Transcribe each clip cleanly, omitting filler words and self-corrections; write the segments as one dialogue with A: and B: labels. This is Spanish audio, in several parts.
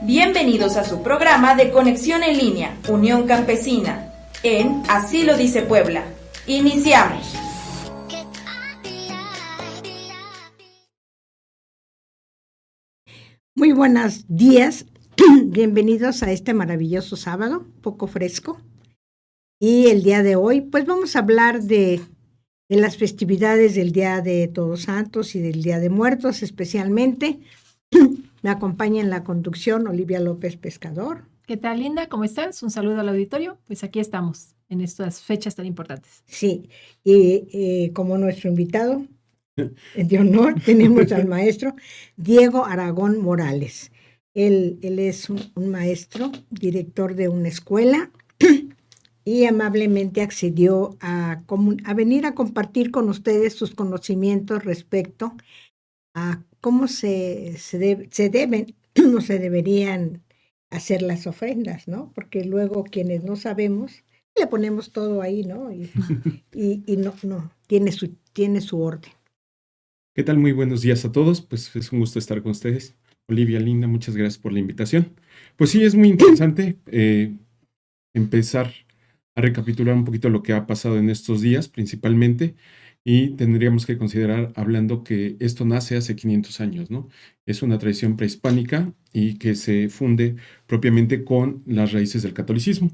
A: Bienvenidos a su programa de Conexión en Línea, Unión Campesina, en Así lo dice Puebla. Iniciamos.
B: Muy buenos días, bienvenidos a este maravilloso sábado, poco fresco. Y el día de hoy, pues vamos a hablar de las festividades del Día de Todos Santos y del Día de Muertos especialmente. Me acompaña en la conducción Olivia López Pescador.
C: ¿Qué tal, Linda? ¿Cómo estás? Un saludo al auditorio. Pues aquí estamos en estas fechas tan importantes.
B: Sí, y como nuestro invitado de honor tenemos al maestro Diego Aragón Morales. Él es un maestro, director de una escuela y amablemente accedió a venir a compartir con ustedes sus conocimientos respecto a cómo se deben o se deberían hacer las ofrendas, ¿no? Porque luego quienes no sabemos, le ponemos todo ahí, ¿no? Y no, tiene su orden.
D: ¿Qué tal? Muy buenos días a todos. Pues es un gusto estar con ustedes. Olivia, Linda, muchas gracias por la invitación. Pues sí, es muy interesante empezar a recapitular un poquito lo que ha pasado en estos días, principalmente, y tendríamos que considerar, hablando, que esto nace hace 500 años, ¿no? Es una tradición prehispánica y que se funde propiamente con las raíces del catolicismo.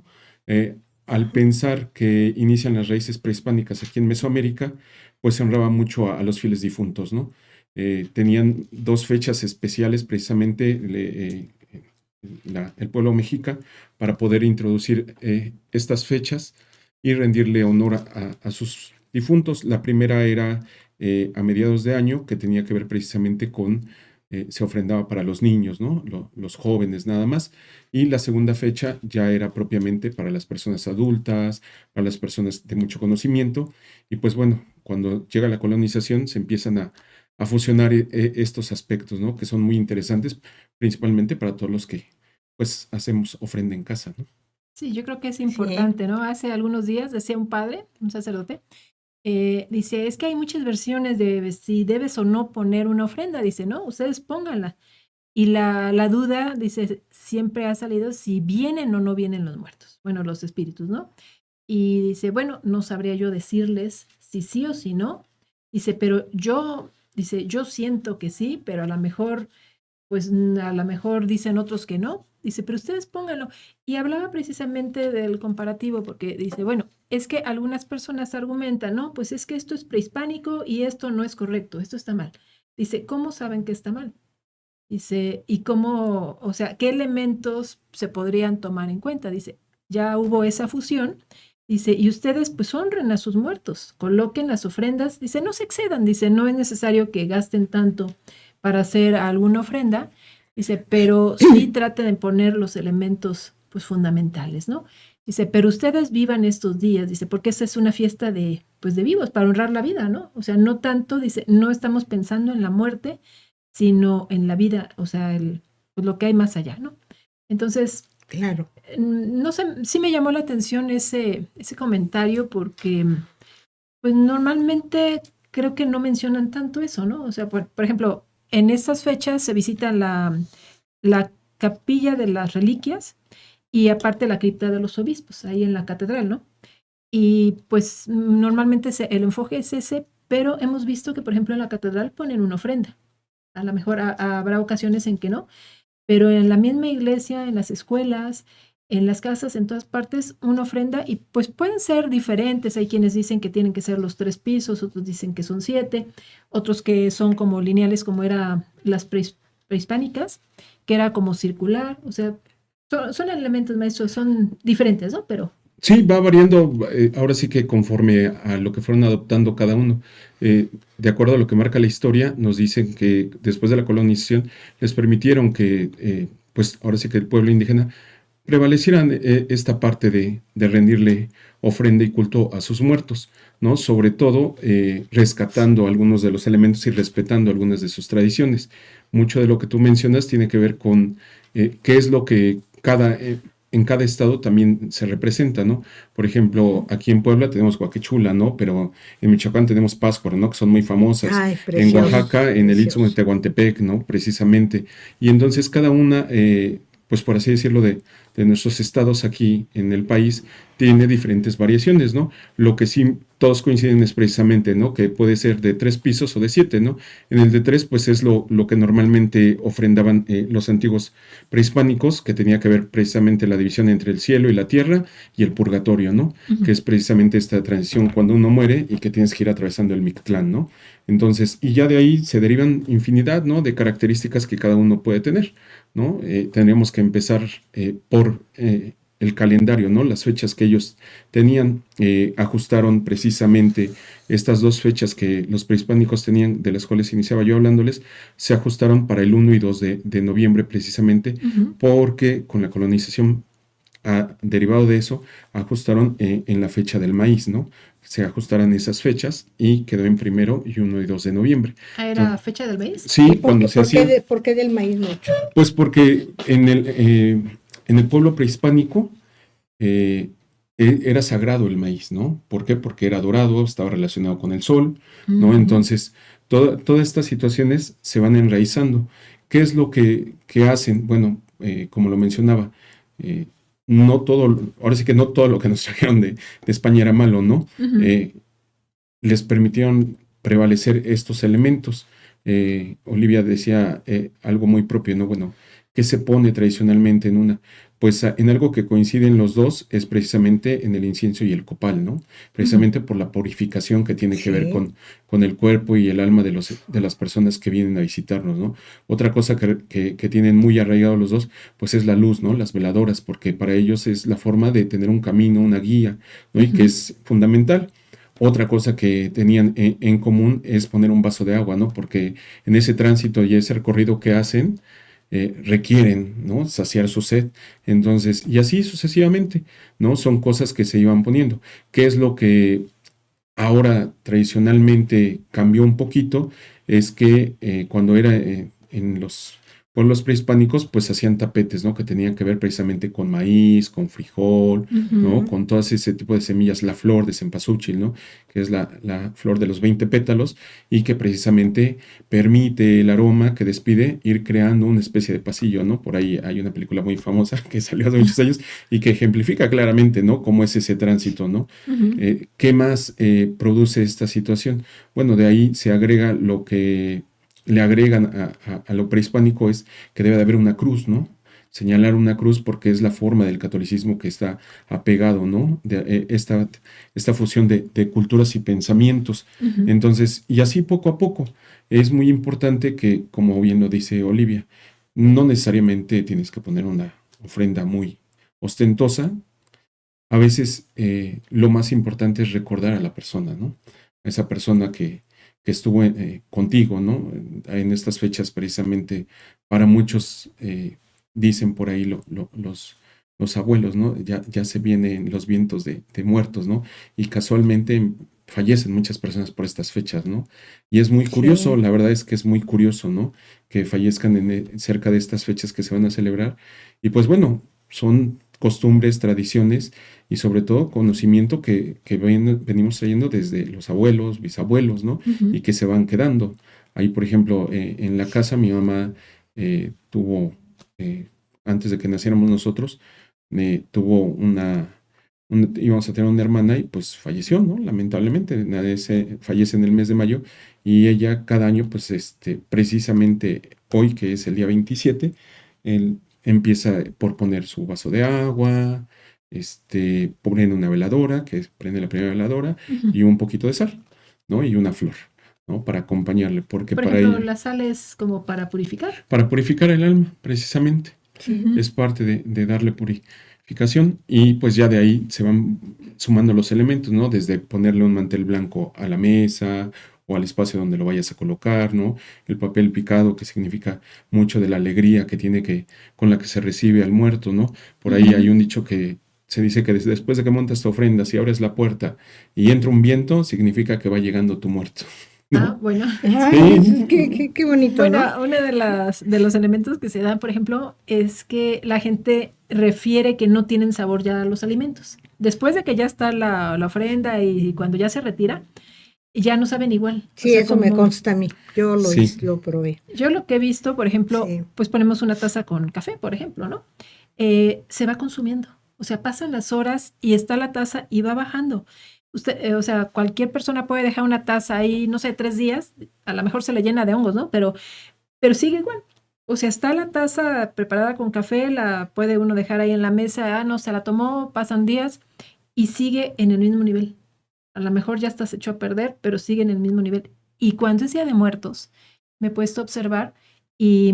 D: Al pensar que inician las raíces prehispánicas aquí en Mesoamérica, pues se honraba mucho a los fieles difuntos, ¿no? Tenían dos fechas especiales, precisamente el pueblo mexica, para poder introducir estas fechas y rendirle honor a sus difuntos. La primera era a mediados de año, que tenía que ver precisamente con, se ofrendaba para los niños, ¿no? Los jóvenes nada más. Y la segunda fecha ya era propiamente para las personas adultas, para las personas de mucho conocimiento. Y pues bueno, cuando llega la colonización se empiezan a fusionar estos aspectos, ¿no? Que son muy interesantes, principalmente para todos los que pues hacemos ofrenda en casa, ¿no?
C: Sí, yo creo que es importante, ¿no? Hace algunos días decía un padre, un sacerdote, dice, es que hay muchas versiones de si debes o no poner una ofrenda. Dice, no, ustedes pónganla. Y la duda, dice, siempre ha salido si vienen o no vienen los muertos. Bueno, los espíritus, ¿no? Y dice, bueno, no sabría yo decirles si sí o si no. Dice, pero dice, yo siento que sí, pero a lo mejor, pues a lo mejor dicen otros que no. Dice, pero ustedes pónganlo. Y hablaba precisamente del comparativo, porque dice, bueno, es que algunas personas argumentan, no, pues es que esto es prehispánico y esto no es correcto, esto está mal. Dice, ¿cómo saben que está mal? Dice, ¿y cómo, o sea, qué elementos se podrían tomar en cuenta? Dice, ya hubo esa fusión. Dice, y ustedes pues honren a sus muertos, coloquen las ofrendas. Dice, no se excedan. Dice, no es necesario que gasten tanto para hacer alguna ofrenda. Dice, pero sí traten de poner los elementos pues fundamentales, ¿no? Dice, pero ustedes vivan estos días, dice, porque esa es una fiesta de vivos, para honrar la vida, ¿no? O sea, no tanto, dice, no estamos pensando en la muerte, sino en la vida, o sea, pues lo que hay más allá, ¿no? Entonces,
B: claro,
C: no sé, sí me llamó la atención ese comentario porque, pues normalmente creo que no mencionan tanto eso, ¿no? O sea, por ejemplo, en estas fechas se visita la capilla de las reliquias y aparte la cripta de los obispos, ahí en la catedral, ¿no? Y pues normalmente el enfoque es ese, pero hemos visto que, por ejemplo, en la catedral ponen una ofrenda. A lo mejor habrá ocasiones en que no, pero en la misma iglesia, en las escuelas, en las casas, en todas partes, una ofrenda y pues pueden ser diferentes. Hay quienes dicen que tienen que ser los 3 pisos, otros dicen que son 7, otros que son como lineales como eran las prehispánicas, que era como circular. O sea, son elementos, maestros, son diferentes, ¿no? Pero
D: sí, va variando, ahora sí que conforme a lo que fueron adoptando cada uno. De acuerdo a lo que marca la historia, nos dicen que después de la colonización les permitieron que, pues ahora sí que el pueblo indígena prevalecieran esta parte de rendirle ofrenda y culto a sus muertos, ¿no? Sobre todo rescatando algunos de los elementos y respetando algunas de sus tradiciones. Mucho de lo que tú mencionas tiene que ver con qué es lo que en cada estado también se representa, ¿no? Por ejemplo, aquí en Puebla tenemos Guaquechula, ¿no? Pero en Michoacán tenemos Pátzcuaro, ¿no? Que son muy famosas.
B: Ay,
D: En
B: precioso,
D: Oaxaca, en el Istmo de
B: precioso.
D: Tehuantepec, ¿no? Precisamente. Y entonces cada una pues por así decirlo, de nuestros estados aquí en el país, tiene diferentes variaciones, ¿no? Lo que sí todos coinciden es precisamente, ¿no? Que puede ser de 3 pisos o de 7, ¿no? En el de 3, pues es lo que normalmente ofrendaban los antiguos prehispánicos, que tenía que ver precisamente la división entre el cielo y la tierra y el purgatorio, ¿no?
C: Ujú.
D: Que es precisamente esta transición cuando uno muere y que tienes que ir atravesando el Mictlán, ¿no? Entonces, y ya de ahí se derivan infinidad, ¿no? De características que cada uno puede tener, ¿no? Tendríamos que empezar por el calendario, ¿no? Las fechas que ellos tenían, ajustaron precisamente estas 2 fechas que los prehispánicos tenían, de las cuales iniciaba yo hablándoles, se ajustaron para el 1 y 2 de noviembre precisamente,
C: Ujú.
D: porque con la colonización, derivado de eso, ajustaron en la fecha del maíz, ¿no? Se ajustaron esas fechas y quedó en 1 y 1 y 2 de noviembre.
C: ¿Era fecha del maíz?
D: Sí, cuando se hacía.
B: ¿Por qué del maíz mucho?
D: Pues porque en el pueblo prehispánico era sagrado el maíz, ¿no? ¿Por qué? Porque era dorado, estaba relacionado con el sol, ¿no?
C: Ujú.
D: Entonces, todas estas situaciones se van enraizando. ¿Qué es lo que hacen? Bueno, como lo mencionaba, no todo, ahora sí que no todo lo que nos trajeron de España era malo, ¿no?
C: Ujú.
D: Les permitieron prevalecer estos elementos. Olivia decía algo muy propio, ¿no? Bueno, ¿qué se pone tradicionalmente en una? Pues en algo que coinciden los dos es precisamente en el incienso y el copal, ¿no? Precisamente por la purificación que tiene que ver
B: Sí.
D: con el cuerpo y el alma de las personas que vienen a visitarnos, ¿no? Otra cosa que tienen muy arraigado los dos, pues es la luz, ¿no? Las veladoras, porque para ellos es la forma de tener un camino, una guía, ¿no? Y que
C: Ujú.
D: es fundamental. Otra cosa que tenían en común es poner un vaso de agua, ¿no? Porque en ese tránsito y ese recorrido que hacen, requieren, ¿no? Saciar su sed. Entonces, y así sucesivamente, ¿no? Son cosas que se iban poniendo. ¿Qué es lo que ahora tradicionalmente cambió un poquito? Es que cuando era en los pueblos prehispánicos, pues hacían tapetes, ¿no? Que tenían que ver precisamente con maíz, con frijol, ¿no?
C: Ujú.
D: Con todo ese tipo de semillas, la flor de cempasúchil, ¿no? Que es la flor de los 20 pétalos y que precisamente permite el aroma que despide ir creando una especie de pasillo, ¿no? Por ahí hay una película muy famosa que salió hace muchos años y que ejemplifica claramente, ¿no? Cómo es ese tránsito, ¿no?
C: Ujú.
D: ¿Qué más produce esta situación? Bueno, de ahí se agrega lo que le agregan a lo prehispánico es que debe de haber una cruz, ¿no? Señalar una cruz porque es la forma del catolicismo que está apegado, ¿no? Esta fusión de culturas y pensamientos.
C: Ujú.
D: Entonces, y así poco a poco, es muy importante que, como bien lo dice Olivia, no necesariamente tienes que poner una ofrenda muy ostentosa. A veces lo más importante es recordar a la persona, ¿no? A esa persona que estuvo contigo, ¿no? En estas fechas precisamente, para muchos dicen por ahí los abuelos, ¿no? Ya se vienen los vientos de muertos, ¿no? Y casualmente fallecen muchas personas por estas fechas, ¿no? Y es muy curioso,
B: Sí.
D: la verdad es que es muy curioso, ¿no? Que fallezcan cerca de estas fechas que se van a celebrar. Y pues bueno, son costumbres, tradiciones y sobre todo conocimiento que venimos trayendo desde los abuelos, bisabuelos, ¿no?
C: Ujú.
D: Y que se van quedando. Ahí, por ejemplo, en la casa mi mamá tuvo, eh, antes de que naciéramos nosotros, tuvo íbamos a tener una hermana y pues falleció, ¿no? Lamentablemente, fallece en el mes de mayo y ella cada año, pues precisamente hoy, que es el día 27, él empieza por poner su vaso de agua, prende una veladora, prende la primera veladora,
C: Ujú.
D: y un poquito de sal, ¿no? Y una flor, ¿no? Para acompañarle, porque
C: Por
D: para
C: ejemplo,
D: ella,
C: la sal es como para purificar.
D: para purificar el alma, precisamente,
B: Sí.
C: Ujú.
D: es parte de darle purificación, y pues ya de ahí se van sumando los elementos, ¿no? Desde ponerle un mantel blanco a la mesa o al espacio donde lo vayas a colocar, ¿no? El papel picado, que significa mucho de la alegría con la que se recibe al muerto, ¿no? Por ahí hay
C: Ujú.
D: un dicho que se dice que después de que montas tu ofrenda, si abres la puerta y entra un viento, significa que va llegando tu muerto,
C: Ah,
D: ¿no?
C: bueno.
B: Ay,
D: Sí,
B: qué bonito, ¿no?
C: Bueno, uno de los elementos que se dan, por ejemplo, es que la gente refiere que no tienen sabor ya los alimentos. Después de que ya está la ofrenda y cuando ya se retira, ya no saben igual. O
B: Sí,
C: sea,
B: eso me
C: como
B: consta a mí. Yo lo
D: Sí.
B: hice, lo probé.
C: yo lo que he visto, por ejemplo,
B: Sí.
C: pues ponemos una taza con café, por ejemplo, ¿no? Se va consumiendo. O sea, pasan las horas y está la taza y va bajando. Usted, o sea, cualquier persona puede dejar una taza ahí, no sé, 3 días, a lo mejor se le llena de hongos, ¿no? Pero sigue igual. O sea, está la taza preparada con café, la puede uno dejar ahí en la mesa, no, se la tomó, pasan días y sigue en el mismo nivel. A lo mejor ya está se echó a perder, pero sigue en el mismo nivel. Y cuando es Día de Muertos, me he puesto a observar y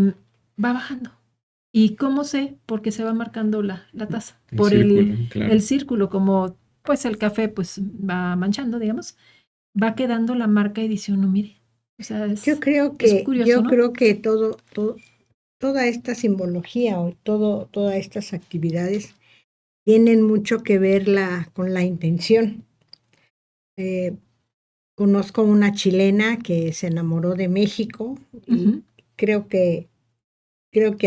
C: va bajando. ¿Y cómo sé? Porque se va marcando la taza.
D: El
C: Por
D: círculo, claro.
C: el círculo, como pues el café pues va manchando, digamos, va quedando la marca y dice uno, mire. O sea,
B: Yo creo
C: es
B: que,
C: curioso, ¿no?
B: toda esta simbología o todas estas actividades tienen mucho que ver con la intención. Conozco una chilena que se enamoró de México y
C: Ujú,
B: creo que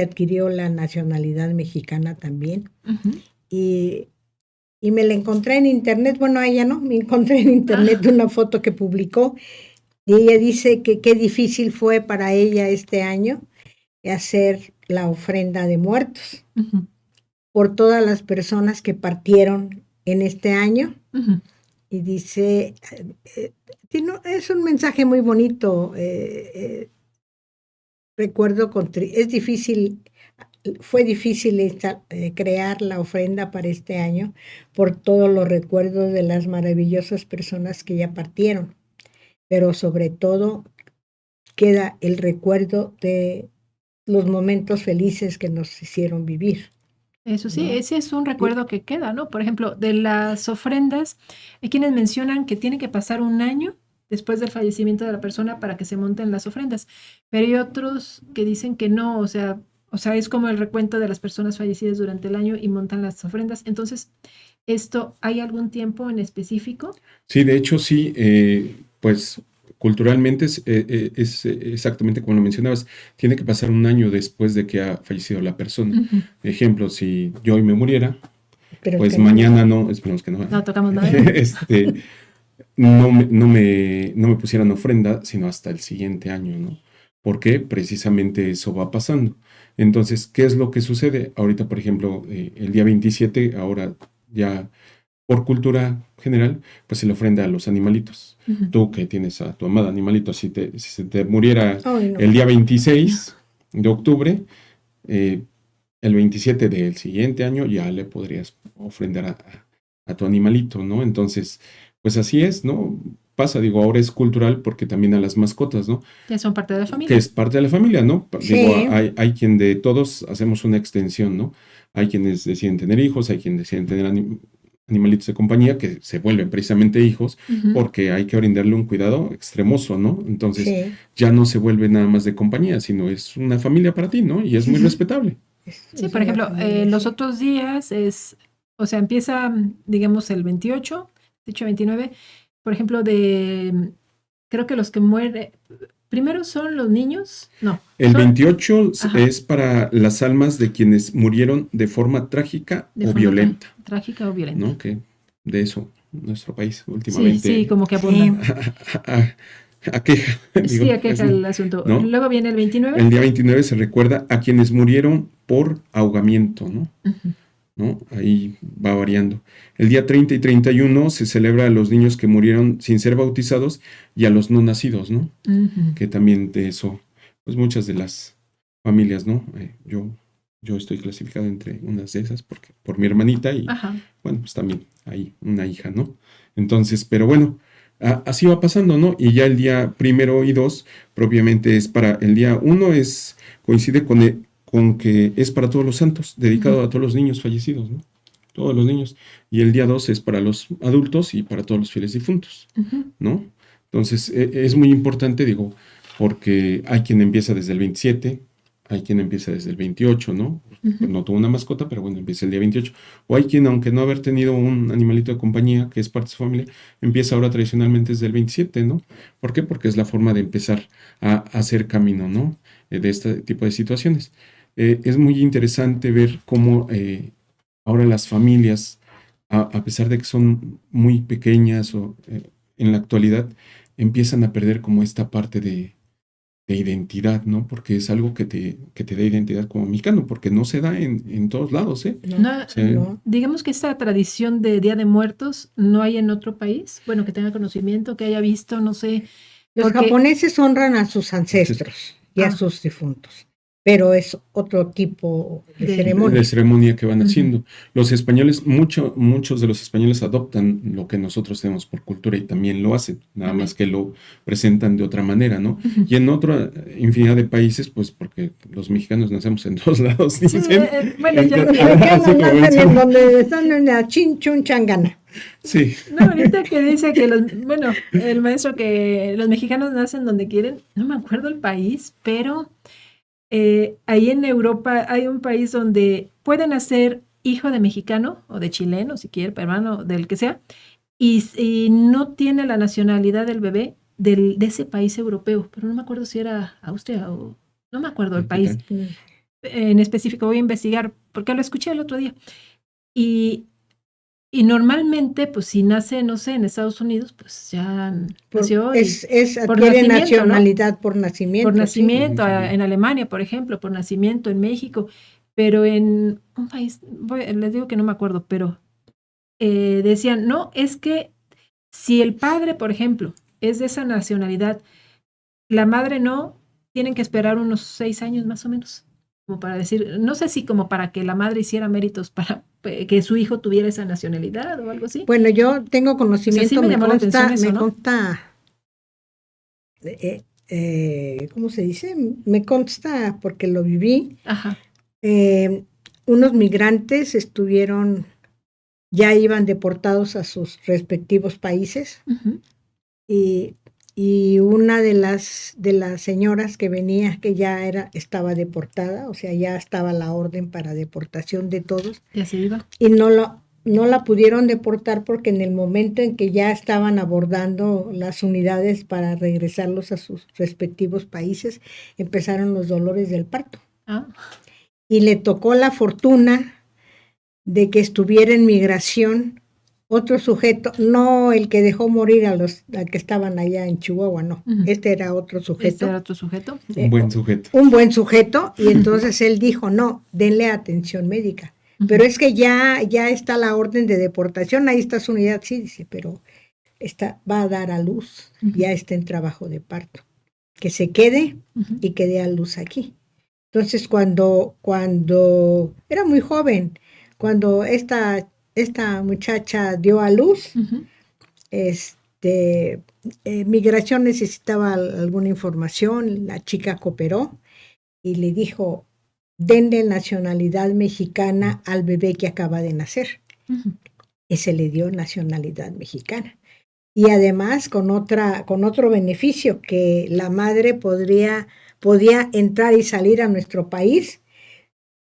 B: adquirió la nacionalidad mexicana también.
C: ujú.
B: Y, y me la encontré en internet, bueno, a ella no, me encontré en internet
C: Ah,
B: una foto que publicó y ella dice que qué difícil fue para ella este año hacer la ofrenda de muertos
C: ujú,
B: por todas las personas que partieron en este año.
C: ujú.
B: Y dice, es un mensaje muy bonito. Recuerdo, es difícil, fue difícil crear la ofrenda para este año por todos los recuerdos de las maravillosas personas que ya partieron, pero sobre todo queda el recuerdo de los momentos felices que nos hicieron vivir,
C: Eso sí,
B: ¿no?
C: ese es un
B: Y-
C: recuerdo que queda, ¿no? Por ejemplo, de las ofrendas, hay quienes mencionan que tiene que pasar un año después del fallecimiento de la persona para que se monten las ofrendas, pero hay otros que dicen que no, o sea, es como el recuento de las personas fallecidas durante el año y montan las ofrendas. Entonces, ¿esto hay algún tiempo en específico?
D: Sí, de hecho, sí, pues culturalmente es exactamente como lo mencionabas, tiene que pasar un año después de que ha fallecido la persona.
C: Ujú.
D: Ejemplo, si yo hoy me muriera,
B: pero
D: pues
B: que no.
D: mañana no, esperemos que no,
C: No tocamos nada.
D: este, no me pusieran ofrenda, sino hasta el siguiente año, ¿no? Porque precisamente eso va pasando. Entonces, ¿qué es lo que sucede? Ahorita, por ejemplo, el día 27, ahora ya por cultura general, pues se le ofrenda a los animalitos.
C: Ujú.
D: Tú que tienes a tu amada animalito, si se te muriera
B: Ay, no.
D: el día 26 de octubre, eh, el 27 del siguiente año ya le podrías ofrendar a tu animalito, ¿no? Entonces, pues así es, ¿no? Pasa, digo, ahora es cultural porque también a las mascotas, ¿no?
C: Que son parte de la
D: Que
C: familia.
D: es parte de la familia, ¿no? Digo,
B: Sí,
D: hay quien de todos hacemos una extensión, ¿no? Hay quienes deciden tener hijos, hay quienes deciden tener animalitos de compañía que se vuelven precisamente hijos
C: Ujú.
D: porque hay que brindarle un cuidado extremoso, ¿no? Entonces
B: sí.
D: ya no se vuelve nada más de compañía, sino es una familia para ti, ¿no? Y es muy
C: Ujú.
D: respetable.
C: Sí,
B: Es
C: por
B: una
C: ejemplo,
B: familia,
C: los
B: sí.
C: otros días es, o sea, empieza, digamos, el 28, 29, por ejemplo, creo que los que mueren, primero son los niños, no,
D: El
C: son,
D: 28
C: ajá,
D: es para las almas de quienes murieron de forma trágica
C: de
D: o
C: forma
D: violenta,
C: trágica o violenta.
D: ¿no? Que de eso nuestro país
C: Sí, sí,
D: últimamente
C: como que
B: Sí,
C: abundan.
D: aqueja,
C: Sí,
D: digo,
C: aqueja el asunto.
D: ¿no?
C: Luego viene el 29.
D: El día 29 se recuerda a quienes murieron por ahogamiento, ¿no?
C: Ujú,
D: ¿No? Ahí va variando. El día 30 y 31 se celebra a los niños que murieron sin ser bautizados y a los no nacidos, ¿no?
C: ujú.
D: Que también de eso, pues muchas de las familias, ¿no? Yo estoy clasificado entre unas de esas porque, por mi hermanita y,
C: Ajá.
D: bueno, pues también hay una hija, ¿no? Entonces, pero bueno, así va pasando, ¿no? Y ya el día 1 y 2, propiamente es para el día 1 coincide con que es para todos los santos, dedicado
C: Ujú,
D: a todos los niños fallecidos, ¿no? Todos los niños. Y el día 2 es para los adultos y para todos los fieles difuntos,
C: ujú,
D: ¿no? Entonces, es muy importante, digo, porque hay quien empieza desde el 27, hay quien empieza desde el 28, ¿no? Pues
C: ujú.
D: no tuvo una mascota, pero bueno, empieza el día 28. O hay quien, aunque no haber tenido un animalito de compañía, que es parte de su familia, empieza ahora tradicionalmente desde el 27, ¿no? ¿Por qué? Porque es la forma de empezar a hacer camino, ¿no? De este tipo de situaciones. Es muy interesante ver cómo ahora las familias, a pesar de que son muy pequeñas o en la actualidad, empiezan a perder como esta parte de identidad, ¿no? Porque es algo que te da identidad como mexicano, porque no se da en todos lados, ¿eh?
C: No,
D: Sí.
B: No.
C: digamos que esta tradición de Día de Muertos no hay en otro país, bueno, que tenga conocimiento, que haya visto, no sé.
B: Los
C: Porque-
B: japoneses honran a sus ancestros y a
C: Ah.
B: sus difuntos, pero es otro tipo de
C: De-
B: ceremonia.
D: De ceremonia que van
C: Ujú.
D: haciendo. Los españoles, muchos de los españoles adoptan lo que nosotros tenemos por cultura y también lo hacen, nada más que lo presentan de otra manera, ¿no?
C: Ujú.
D: Y en otra infinidad de países, pues porque los mexicanos nacemos en todos lados,
C: Sí,
D: dicen.
C: bueno, ya
B: Los
C: sé.
B: mexicanos
D: Así como
B: nacen en
D: mencionan.
B: donde están en la chinchunchangana.
D: Sí,
C: No, ahorita que dice que el maestro que los mexicanos nacen donde quieren, no me acuerdo el país, pero ahí en Europa hay un país donde pueden nacer hijo de mexicano o de chileno, si quiere, peruano, del que sea, y no tiene la nacionalidad del bebé de ese país europeo, pero no me acuerdo si era Austria o no me acuerdo el país en específico, voy a investigar porque lo escuché el otro día. Y normalmente, pues si nace, no sé, en Estados Unidos, pues ya nació por
B: Adquiere
C: nacimiento, ¿no?
B: nacionalidad por nacimiento.
C: Por
B: sí.
C: nacimiento,
D: Sí.
C: en Alemania, por ejemplo, por nacimiento en México, pero en un país, les digo que no me acuerdo, pero decían, no, es que si el padre, por ejemplo, es de esa nacionalidad, la madre no, tienen que esperar unos 6 años más o menos, como para decir, no sé si como para que la madre hiciera méritos para que su hijo tuviera esa nacionalidad o algo así.
B: Bueno, yo tengo conocimiento,
C: sí me llamó la atención eso,
B: me
C: ¿no?
B: consta, ¿cómo se dice? Me consta porque lo viví.
C: Ajá.
B: Unos migrantes ya iban deportados a sus respectivos países
C: Ujú.
B: y una de las señoras que venía, que ya estaba deportada, o sea, ya estaba la orden para deportación de todos,
C: Ya se iba.
B: y no la pudieron deportar porque en el momento en que ya estaban abordando las unidades para regresarlos a sus respectivos países, empezaron los dolores del parto.
C: Ah,
B: Y le tocó la fortuna de que estuviera en migración otro sujeto, no el que dejó morir a que estaban allá en Chihuahua, no.
C: Ujú.
B: Este era otro sujeto.
C: este era otro sujeto.
D: un buen sujeto.
B: Un buen sujeto, y entonces él dijo, no, denle atención médica. Pero es que ya está la orden de deportación, ahí está su unidad, sí, dice, pero va a dar a luz, ya está en trabajo de parto. Que se quede y que dé a luz aquí. Entonces, cuando era muy joven, cuando esta muchacha dio a luz, Migración necesitaba alguna información, la chica cooperó y le dijo, denle nacionalidad mexicana al bebé que acaba de nacer. Y se le dio nacionalidad mexicana. Y además con otro beneficio, que la madre podía entrar y salir a nuestro país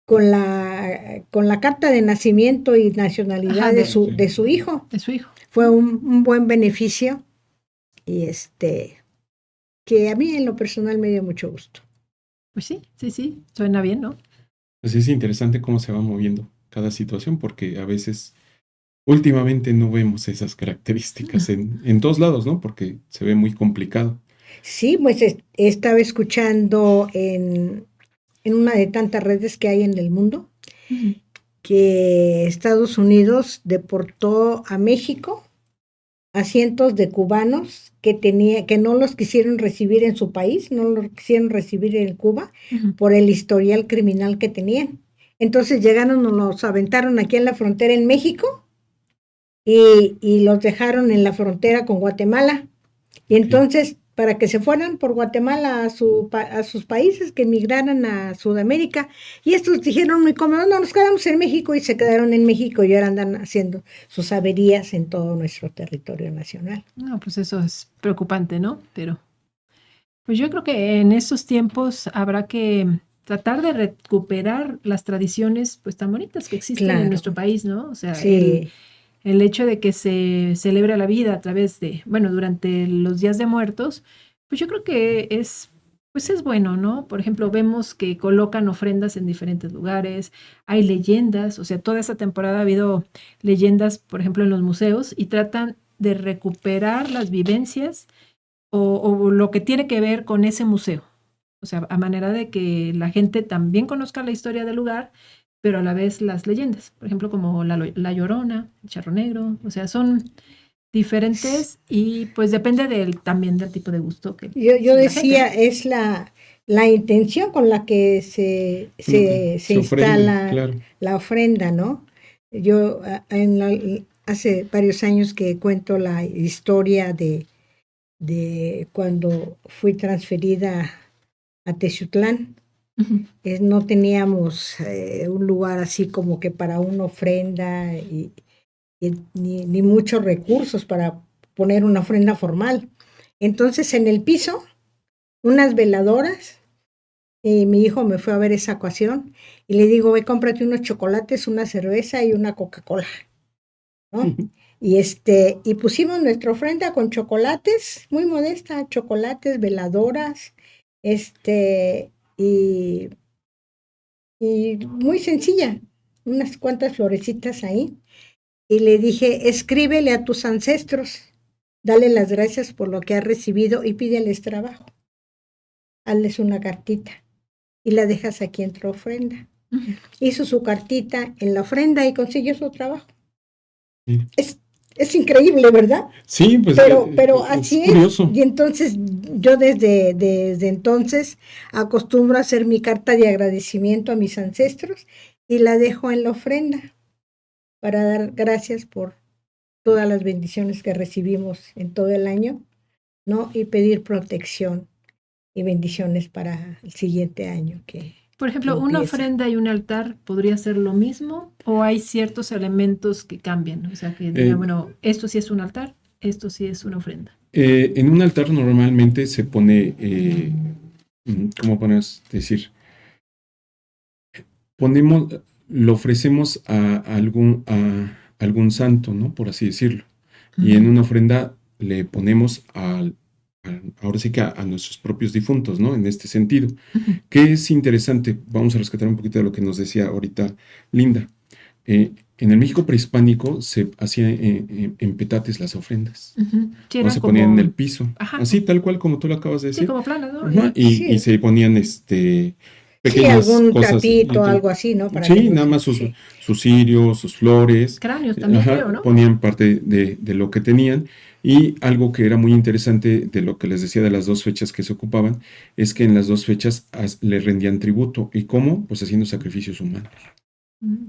B: con la carta de nacimiento y nacionalidad de su hijo.
C: De su hijo.
B: Fue un buen beneficio y que a mí en lo personal me dio mucho gusto.
C: Pues sí, suena bien, ¿no?
D: Pues es interesante cómo se va moviendo cada situación, porque a veces, últimamente no vemos esas características en todos lados, ¿no? Porque se ve muy complicado.
B: Sí, pues estaba escuchando en una de tantas redes que hay en el mundo, que Estados Unidos deportó a México a cientos de cubanos que no los quisieron recibir en su país, no los quisieron recibir en Cuba por el historial criminal que tenían. Entonces llegaron, nos los aventaron aquí en la frontera en México y los dejaron en la frontera con Guatemala. Y entonces, para que se fueran por Guatemala a sus países, que emigraran a Sudamérica, y estos dijeron muy cómodos, no, nos quedamos en México, y se quedaron en México y ahora andan haciendo sus averías en todo nuestro territorio nacional.
C: No, pues eso es preocupante, ¿no? Pero pues yo creo que en estos tiempos habrá que tratar de recuperar las tradiciones pues tan bonitas que existen en nuestro país, ¿no? O sea,
B: sí.
C: El hecho de que se celebre la vida a través durante los días de muertos, pues yo creo que es bueno, ¿no? Por ejemplo, vemos que colocan ofrendas en diferentes lugares, hay leyendas, o sea, toda esta temporada ha habido leyendas, por ejemplo, en los museos y tratan de recuperar las vivencias o lo que tiene que ver con ese museo. O sea, a manera de que la gente también conozca la historia del lugar, pero a la vez las leyendas. Por ejemplo, como la Llorona, el Charro Negro. O sea, son diferentes y pues depende también del tipo de gusto que
B: Yo
C: la
B: decía,
C: gente.
B: es la intención con la que se
D: Se ofrende,
B: instala
D: claro.
B: la ofrenda, ¿no? Yo hace varios años que cuento la historia de cuando fui transferida a Texutlán.
C: Ujú.
B: No teníamos un lugar así como que para una ofrenda ni muchos recursos para poner una ofrenda formal. Entonces en el piso, unas veladoras, mi hijo me fue a ver esa ocasión y le digo, ve, cómprate unos chocolates, una cerveza y una Coca-Cola, ¿no? Y pusimos nuestra ofrenda con chocolates, muy modesta, chocolates, veladoras, y muy sencilla, unas cuantas florecitas ahí. Y le dije, escríbele a tus ancestros, dale las gracias por lo que has recibido y pídeles trabajo. Hazles una cartita y la dejas aquí en tu ofrenda.
C: Ujú.
B: Hizo su cartita en la ofrenda y consiguió su trabajo.
D: Sí.
B: Es increíble, ¿verdad?
D: Sí, pues
B: Pero
D: es
B: así es.
D: curioso.
B: Y entonces yo desde entonces acostumbro a hacer mi carta de agradecimiento a mis ancestros y la dejo en la ofrenda para dar gracias por todas las bendiciones que recibimos en todo el año, ¿no? Y pedir protección y bendiciones para el siguiente año que
C: Por ejemplo, ¿una
B: empieza.
C: ofrenda y un altar podría ser lo mismo o hay ciertos elementos que cambian? O sea, que diga, bueno, esto sí es un altar, esto sí es una ofrenda.
D: En un altar normalmente se pone, ¿cómo podemos decir? Lo ofrecemos a algún santo, ¿no? Por así decirlo. Y en una ofrenda le ponemos ahora sí que a nuestros propios difuntos, ¿no? En este sentido.
C: Ujú.
D: ¿Qué es interesante? Vamos a rescatar un poquito de lo que nos decía ahorita Linda. En el México prehispánico se hacían en petates las ofrendas.
C: Ujú. Sí,
D: O
C: eran
D: se ponían en el
C: como,
D: piso.
C: ajá,
D: Así, tal cual como tú lo acabas de
C: sí,
D: decir.
C: como planas, ¿no?
D: Ajá,
B: Sí,
D: y se ponían
B: sí,
D: pequeñas
B: algún
D: cosas.
B: trapito, algo así, ¿no? Para que
D: Sí,
B: no
D: nada
B: se...
D: más
B: Sí.
D: sus cirios, sus flores.
C: Cráneos también,
D: Ajá,
C: creo, ¿no?
D: ponían parte de lo que tenían. Y algo que era muy interesante de lo que les decía de las dos fechas que se ocupaban, es que en las dos fechas le rendían tributo. ¿Y cómo? Pues haciendo sacrificios humanos.
C: Mm.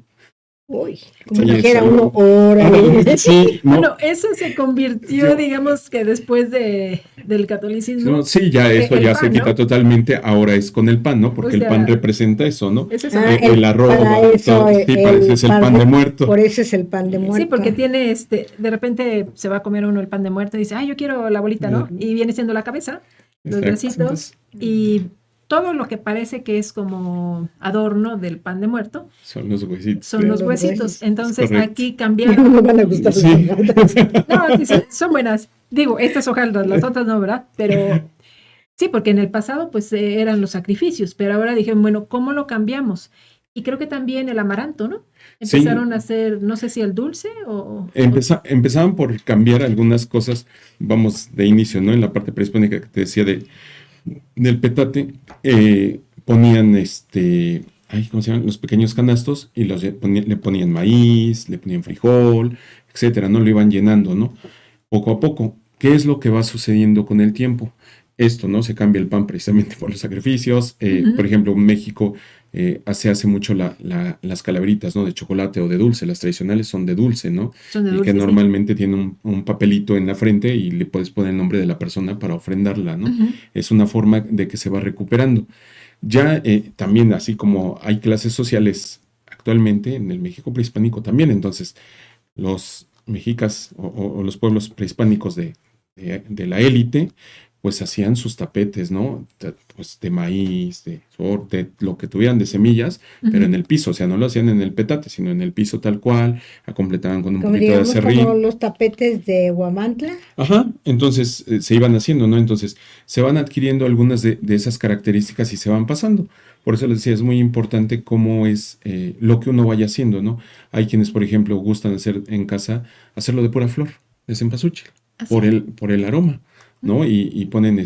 B: Uy, como
D: Sí, es
B: dijera
D: algo.
B: uno, órale.
D: Sí, no.
C: Bueno, eso se convirtió, digamos que después del catolicismo,
D: Sí, ya eso
C: el
D: ya se
C: pan,
D: quita
C: ¿no?
D: totalmente, ahora es con el pan, ¿no?
C: O
D: Porque el pan
C: sea,
D: representa eso, ¿no?
C: es eso,
B: Ah,
C: ¿no?
D: El
B: para
D: arroba,
B: eso
D: sí, parece es el pan de muerto.
B: por eso es el pan de
C: Sí,
B: muerto.
C: porque tiene de repente se va a comer uno el pan de muerto y dice, ay, yo quiero la bolita, ¿no? Y viene siendo la cabeza, los
D: Exacto.
C: bracitos y todo lo que parece que es como adorno del pan de muerto
D: Son los huesitos.
C: son los
B: Los
C: huesitos.
B: huesos.
C: Entonces
D: correcto.
C: aquí
B: Ya
C: cambiaron.
B: no me van a gustar
D: Sí.
B: esas hojaldras.
C: No, sí, son buenas. Digo, estas hojaldras, las otras no, ¿verdad? Pero sí, porque en el pasado pues eran los sacrificios, pero ahora dijeron, bueno, ¿cómo lo cambiamos? Y creo que también el amaranto, ¿no?
D: Sí.
C: Empezaron a hacer, no sé si el dulce o...
D: Empezaban por cambiar algunas cosas, vamos, de inicio, ¿no? En la parte prehispánica que te decía del petate, ponían ¿cómo se llaman? Los pequeños canastos y le ponían maíz, le ponían frijol, etcétera, ¿no? Lo iban llenando, ¿no? Poco a poco. ¿Qué es lo que va sucediendo con el tiempo? Esto, ¿no? Se cambia el pan precisamente por los sacrificios.
C: Ujú.
D: Por ejemplo, en México se hace mucho las calaveritas, ¿no? De chocolate o de dulce. Las tradicionales son de dulce, ¿no?
C: Son de
D: Y
C: dulce,
D: que
C: sí.
D: normalmente tienen un papelito en la frente y le puedes poner el nombre de la persona para ofrendarla, ¿no?
C: Ujú.
D: Es una forma de que se va recuperando. Ya también, así como hay clases sociales actualmente en el México prehispánico también, entonces los mexicas o los pueblos prehispánicos de la élite, pues hacían sus tapetes, ¿no? Pues de maíz, de lo que tuvieran de semillas, pero
C: Ujú.
D: en el piso, o sea, no lo hacían en el petate, sino en el piso tal cual, completaban con un
B: Como
D: poquito de
B: digamos, como
D: aserrín.
B: los tapetes de Huamantla.
D: Ajá, entonces se iban haciendo, ¿no? Entonces se van adquiriendo algunas de esas características y se van pasando. Por eso les decía, es muy importante cómo es lo que uno vaya haciendo, ¿no? Hay quienes, por ejemplo, gustan hacer en casa, hacerlo de pura flor, de cempasúchil,
C: Así.
D: por el aroma, ¿no? Y ponen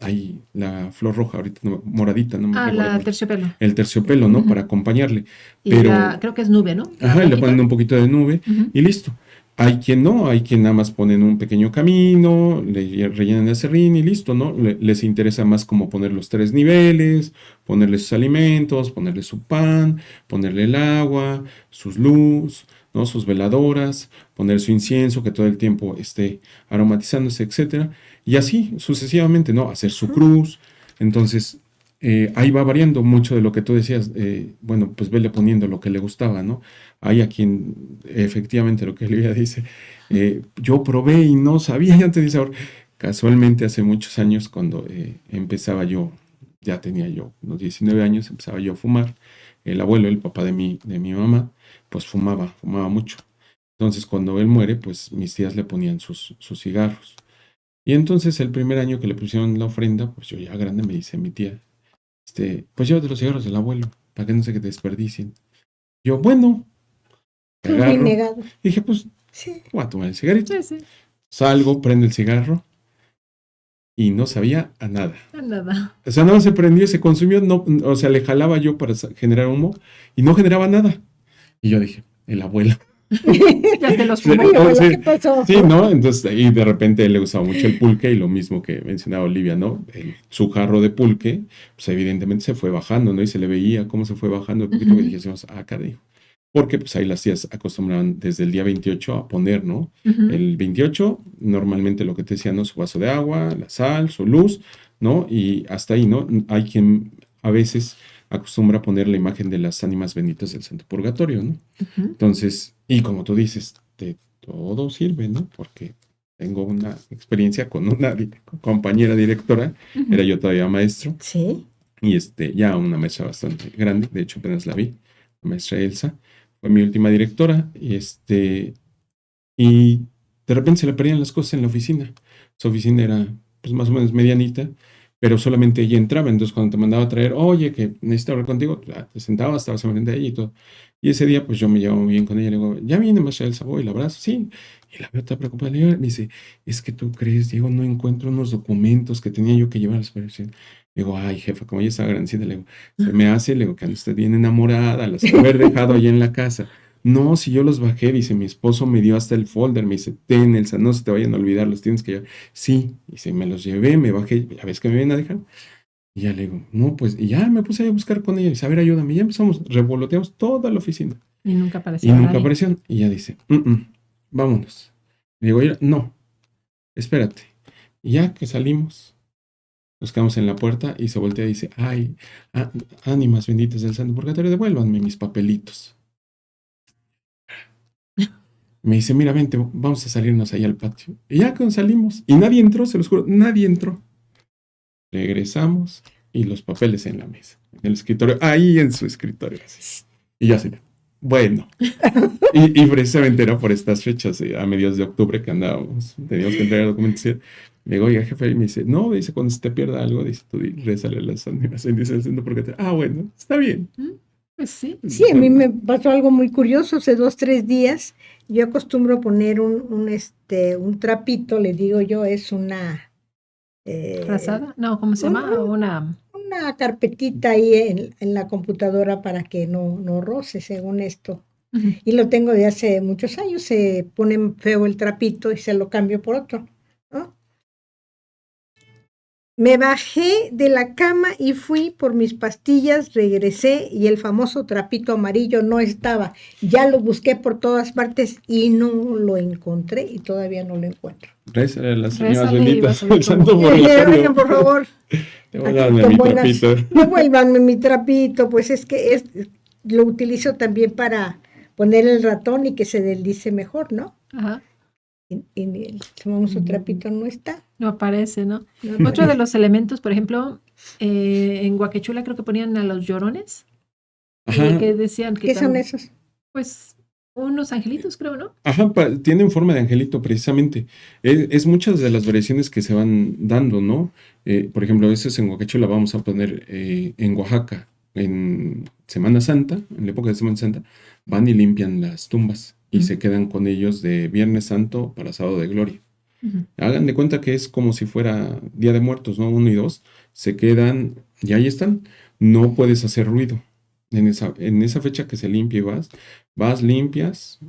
D: ahí la flor roja, ahorita moradita, no me recuerdo
C: la
D: cuál.
C: terciopelo.
D: El terciopelo, ¿no?
C: Ujú.
D: Para acompañarle.
C: Y
D: Pero,
C: creo que es nube, ¿no? La
D: ajá, y le
C: blanquita.
D: ponen un poquito de nube
C: Ujú.
D: y listo. Hay quien no, hay quien nada más ponen un pequeño camino, le rellenan el serrín y listo, ¿no? Les interesa más como poner los 3 niveles, ponerle sus alimentos, ponerle su pan, ponerle el agua, sus luz, ¿no? Sus veladoras, poner su incienso que todo el tiempo esté aromatizándose, etcétera. Y así sucesivamente, ¿no? Hacer su cruz. Entonces, ahí va variando mucho de lo que tú decías. Bueno, pues vele poniendo lo que le gustaba, ¿no? Hay a quien efectivamente lo que Olivia dice, yo probé y no sabía, ya te dice ahora. Casualmente hace muchos años cuando empezaba yo, ya tenía yo unos 19 años, empezaba yo a fumar. El abuelo, el papá de mi mamá, pues fumaba mucho. Entonces cuando él muere, pues mis tías le ponían sus cigarros. Y entonces el primer año que le pusieron la ofrenda, pues yo ya grande me dice mi tía, pues llévate los cigarros del abuelo, para que no se que desperdicien. Yo, bueno,
B: Tú muy
D: agarro.
B: negado.
D: Dije, pues,
B: Sí.
D: voy a tomar el cigarrito.
C: Sí, sí.
D: Salgo, prendo el cigarro y no sabía a nada.
C: Nada.
D: O sea, nada más se prendió y se consumió, no, o sea, le jalaba yo para generar humo y no generaba nada. Y yo dije, el abuelo.
C: Ya se los
D: Sí,
C: fumó.
B: Oye, abuelo,
D: sí,
B: ¿qué pasó?
D: sí, ¿no? Entonces, ahí de repente él le gustaba mucho el pulque y lo mismo que mencionaba Olivia, ¿no? Su jarro de pulque, pues evidentemente se fue bajando, ¿no? Y se le veía cómo se fue bajando un poquito, y dijimos, caray. Porque pues ahí las tías acostumbraban desde el día 28 a poner, ¿no?
C: Ujú.
D: El 28, normalmente lo que te decían, ¿no? Su vaso de agua, la sal, su luz, ¿no? Y hasta ahí, ¿no? Hay quien a veces acostumbra a poner la imagen de las ánimas benditas del Santo Purgatorio, ¿no?
C: Ujú.
D: Entonces, y como tú dices, de todo sirve, ¿no? Porque tengo una experiencia con una compañera directora,
C: Ujú.
D: era yo todavía maestro,
B: Sí.
D: y ya una maestra bastante grande, de hecho apenas la vi, la maestra Elsa, fue mi última directora, y de repente se le perdían las cosas en la oficina. Su oficina era pues más o menos medianita, pero solamente ella entraba. Entonces cuando te mandaba a traer, oye, que necesito hablar contigo, te sentabas, estabas enfrente de ella y todo. Y ese día pues yo me llevaba muy bien con ella. Le digo, ya viene maestra Elsa, voy, la abrazo, sí. Y la veo tan preocupada. Me dice, es que tú crees, Diego, no encuentro unos documentos que tenía yo que llevar a la supervisión. Le digo, ay, jefa, como ella estaba grandecita, le digo, se me hace, le digo, que anda usted bien enamorada, las haber dejado ahí en la casa. No, si yo los bajé, dice, mi esposo me dio hasta el folder, me dice, ten, Elsa, no se te vayan a olvidar, los tienes que llevar. Sí, dice, me los llevé, me bajé, ya ves que me vienen a dejar. Y ya le digo, no, pues, y ya me puse a buscar con ella, dice, a ver, ayúdame. Y ya empezamos, revoloteamos toda la oficina.
C: Y nunca
D: Y
C: apareció
D: nunca
C: nadie.
D: aparecieron. Y ya dice, vámonos. Le digo, no, espérate. Y ya que salimos, nos quedamos en la puerta y se voltea y dice, ay, ánimas benditas del Santo Purgatorio, devuélvanme mis papelitos. Me dice, mira, vente, vamos a salirnos ahí al patio. Y ya cuando salimos, y nadie entró, se los juro, nadie entró. Regresamos y los papeles en la mesa, en el escritorio, ahí en su escritorio. Así. Y yo así, bueno. Y precisamente era por estas fechas, a mediados de octubre que andábamos, teníamos que entregar documentación. Le digo, oiga, jefe, y me dice, no, dice, cuando se te pierda algo, dice, tú rezale a las ánimas, dice el centro porque bueno, está bien.
C: Pues sí.
B: Sí, a mí me pasó algo muy curioso. Hace 2, 3 días, yo acostumbro poner un trapito, le digo yo, es una
C: ¿Frazada? No, ¿cómo se llama? Una
B: carpetita ahí en la computadora para que no roce, según esto.
C: Ujú.
B: Y lo tengo de hace muchos años. Se pone feo el trapito y se lo cambio por otro, ¿no? Me bajé de la cama y fui por mis pastillas, regresé y el famoso trapito amarillo no estaba. Ya lo busqué por todas partes y no lo encontré y todavía no lo encuentro.
D: Rézale a las ánimas
C: Rézale y
D: benditas
C: vas a ver
D: del Santo
C: cómo-
D: Purgatorio.
B: Oigan, por favor,
D: Devuélvanme
B: con
D: mi
B: buenas-
D: trapito.
B: devuélvanme mi trapito, pues es que lo utilizo también para poner el ratón y que se deslice mejor, ¿no?
C: Ajá.
B: Y el famoso trapito no está.
C: No aparece, ¿no?
B: No
C: Otro de
B: aparece.
C: los elementos, por ejemplo, en Guaquechula creo que ponían a los llorones,
D: Ajá,
C: que decían que
B: ¿Qué son
C: también,
B: esos?
C: pues, unos angelitos, creo, ¿no?
D: ajá, tienen forma de angelito precisamente. Es muchas de las variaciones que se van dando, ¿no? Por ejemplo, a veces en Huacachula vamos a poner en Oaxaca, en Semana Santa, en la época de Semana Santa, van y limpian las tumbas y se quedan con ellos de Viernes Santo para Sábado de Gloria.
C: Ujú.
D: Hagan de cuenta que es como si fuera Día de Muertos, ¿no? 1 y 2, se quedan y ahí están. No puedes hacer ruido. En esa fecha que se limpia y vas, limpias,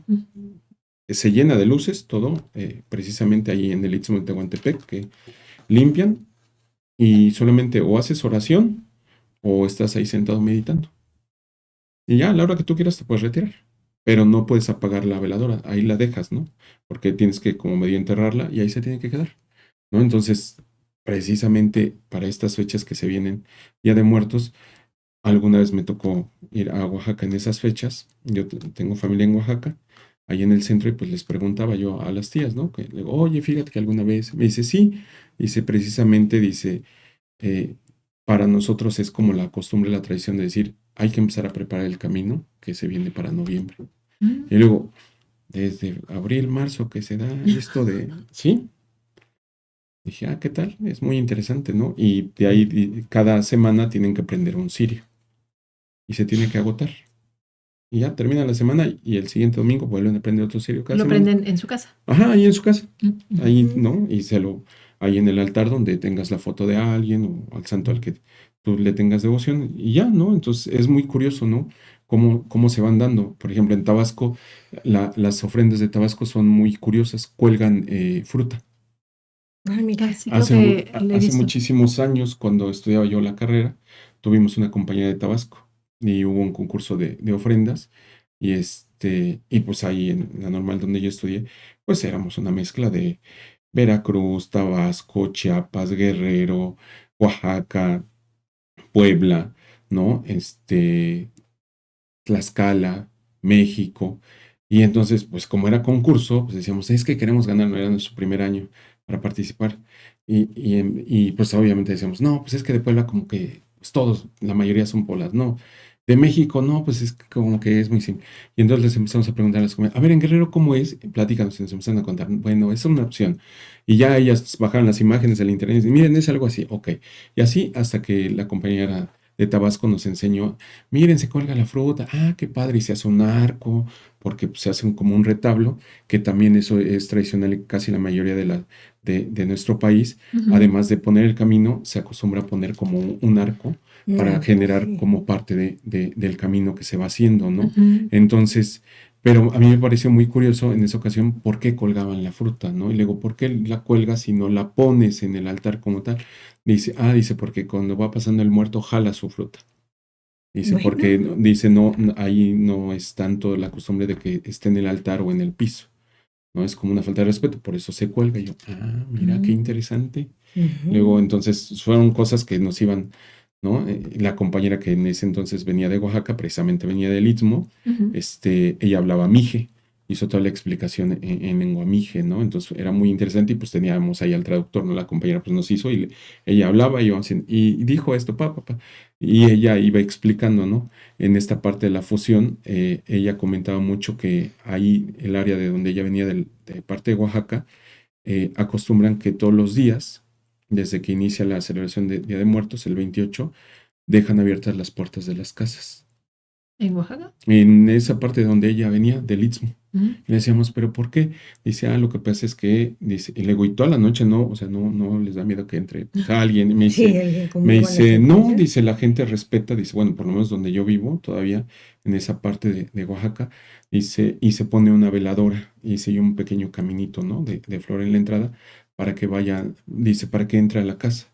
D: se llena de luces todo, precisamente ahí en el Istmo de Tehuantepec, que limpian y solamente o haces oración o estás ahí sentado meditando. Y ya a la hora que tú quieras te puedes retirar. Pero no puedes apagar la veladora, ahí la dejas, ¿no? Porque tienes que como medio enterrarla y ahí se tiene que quedar, ¿no? Entonces, precisamente para estas fechas que se vienen, Día de Muertos, alguna vez me tocó ir a Oaxaca en esas fechas. Yo tengo familia en Oaxaca, ahí en el centro, y pues les preguntaba yo a las tías, ¿no? Que le digo, oye, fíjate que alguna vez, me dice, sí, dice, precisamente, dice, eh, para nosotros es como la costumbre, la tradición de decir, hay que empezar a preparar el camino que se viene para noviembre. Y luego, desde abril, marzo, que se da esto de, ¿sí? Dije, ¿qué tal? Es muy interesante, ¿no? Y de ahí cada semana tienen que prender un cirio y se tiene que agotar. Y ya termina la semana y el siguiente domingo vuelven a prender otro cirio cada
C: Lo
D: semana.
C: prenden en su casa.
D: Ajá, ahí en su casa. Ahí,
B: Ujú.
D: ¿no? Y ahí en el altar donde tengas la foto de alguien o al santo al que tú le tengas devoción y ya, ¿no? Entonces es muy curioso, ¿no? Cómo se van dando. Por ejemplo, en Tabasco, las ofrendas de Tabasco son muy curiosas, cuelgan fruta.
B: Ah, mira.
C: Así creo que le he
D: Hace
C: visto.
D: muchísimos años, cuando estudiaba yo la carrera, tuvimos una compañía de Tabasco y hubo un concurso de ofrendas y pues ahí en la normal donde yo estudié, pues éramos una mezcla de Veracruz, Tabasco, Chiapas, Guerrero, Oaxaca, Puebla, ¿no? Tlaxcala, México. Y entonces, pues como era concurso, pues decíamos, es que queremos ganar, no era nuestro primer año para participar. Y pues obviamente decíamos, no, pues es que de Puebla como que pues todos, la mayoría son polas, no. De México, no, pues es como que es muy simple. Y entonces les empezamos a preguntar a las comunidades, a ver, en Guerrero, ¿cómo es? Platícanos, y nos empezaron a contar, bueno, esa es una opción. Y ya ellas bajaron las imágenes del internet y dicen, miren, es algo así, ok. Y así hasta que la compañera de Tabasco nos enseñó, miren, se cuelga la fruta, qué padre, y se hace un arco, porque pues, se hace como un retablo, que también eso es tradicional en casi la mayoría de nuestro país.
C: Ujú.
D: Además de poner el camino, se acostumbra a poner como un arco
B: Un
D: para
B: arco,
D: generar
B: sí.
D: como parte del camino que se va haciendo, ¿no?
C: Ujú.
D: Entonces, pero a mí me pareció muy curioso en esa ocasión por qué colgaban la fruta, ¿no? Y luego, ¿por qué la cuelgas si no la pones en el altar como tal? Dice, porque cuando va pasando el muerto jala su fruta. Dice,
B: Bueno,
D: porque dice, no, ahí no es tanto la costumbre de que esté en el altar o en el piso, ¿no? Es como una falta de respeto, por eso se cuelga. Y yo, mira, qué
C: Mm.
D: interesante. Luego,
B: ujú.
D: entonces, fueron cosas que nos iban, ¿no? La compañera que en ese entonces venía de Oaxaca, precisamente venía del Istmo,
C: Ujú.
D: ella hablaba mije, hizo toda la explicación en lengua mije, ¿no? Entonces era muy interesante y pues teníamos ahí al traductor, ¿no? La compañera pues nos hizo ella hablaba y dijo esto, y ella iba explicando, ¿no? En esta parte de la fusión, ella comentaba mucho que ahí, el área de donde ella venía, de parte de Oaxaca, acostumbran que todos los días, desde que inicia la celebración de Día de Muertos, el 28, dejan abiertas las puertas de las casas.
C: ¿En Oaxaca?
D: En esa parte de donde ella venía, del Istmo.
C: Ujú.
D: Y le decíamos, ¿pero por qué? Dice, lo que pasa es que, dice, y le digo, y toda la noche no, o sea, no les da miedo que entre pues, alguien. Y me
B: Sí,
D: dice,
B: alguien
D: me
B: como van a
D: dice,
B: ser
D: no,
B: cosas.
D: dice, la gente respeta, dice, bueno, por lo menos donde yo vivo, todavía, en esa parte de Oaxaca, dice, y se pone una veladora, y dice, y un pequeño caminito, ¿no? De flor en la entrada, para que vaya, dice, para que entre a la casa.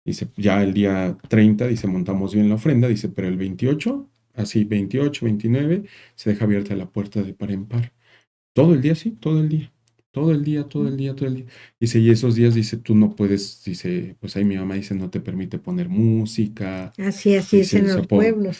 D: Dice, ya el día 30 dice, montamos bien la ofrenda, dice, pero el 28 así 28 29 se deja abierta la puerta de par en par. Todo el día, sí, todo el día. Todo el día, todo el día, todo el día. Dice, y esos días, dice, tú no puedes, dice, pues ahí mi mamá dice, no te permite poner música.
B: Así es
D: Dice,
B: en los pueblos.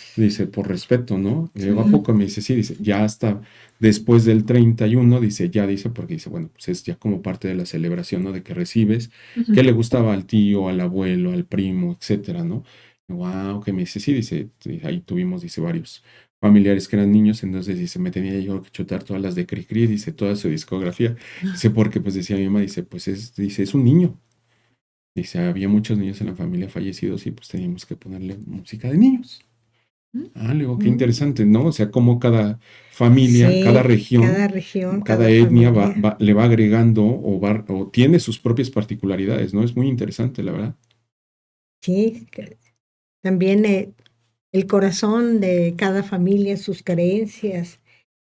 D: por respeto, ¿no? Y luego, ¿a
B: Sí.
D: poco? Me dice, sí, dice, ya hasta después del 31 dice, ya dice, porque dice, bueno, pues es ya como parte de la celebración, ¿no? De que recibes, que
C: Ujú.
D: le gustaba al tío, al abuelo, al primo, etcétera, ¿no? Wow, que me dice, sí, dice, sí, ahí tuvimos, dice, varios familiares que eran niños, entonces dice, me tenía yo que chutar todas las de Cricri, dice, toda su discografía, dice, porque pues decía mi mamá, dice, pues dice, es un niño, dice, había muchos niños en la familia fallecidos y pues teníamos que ponerle música de niños. Luego, qué interesante, ¿no? O sea, cómo cada familia,
B: Sí,
D: cada región,
B: cada
D: etnia
B: familia.
D: le va agregando o tiene sus propias particularidades, ¿no? Es muy interesante, la verdad.
B: Sí, también el corazón de cada familia, sus creencias,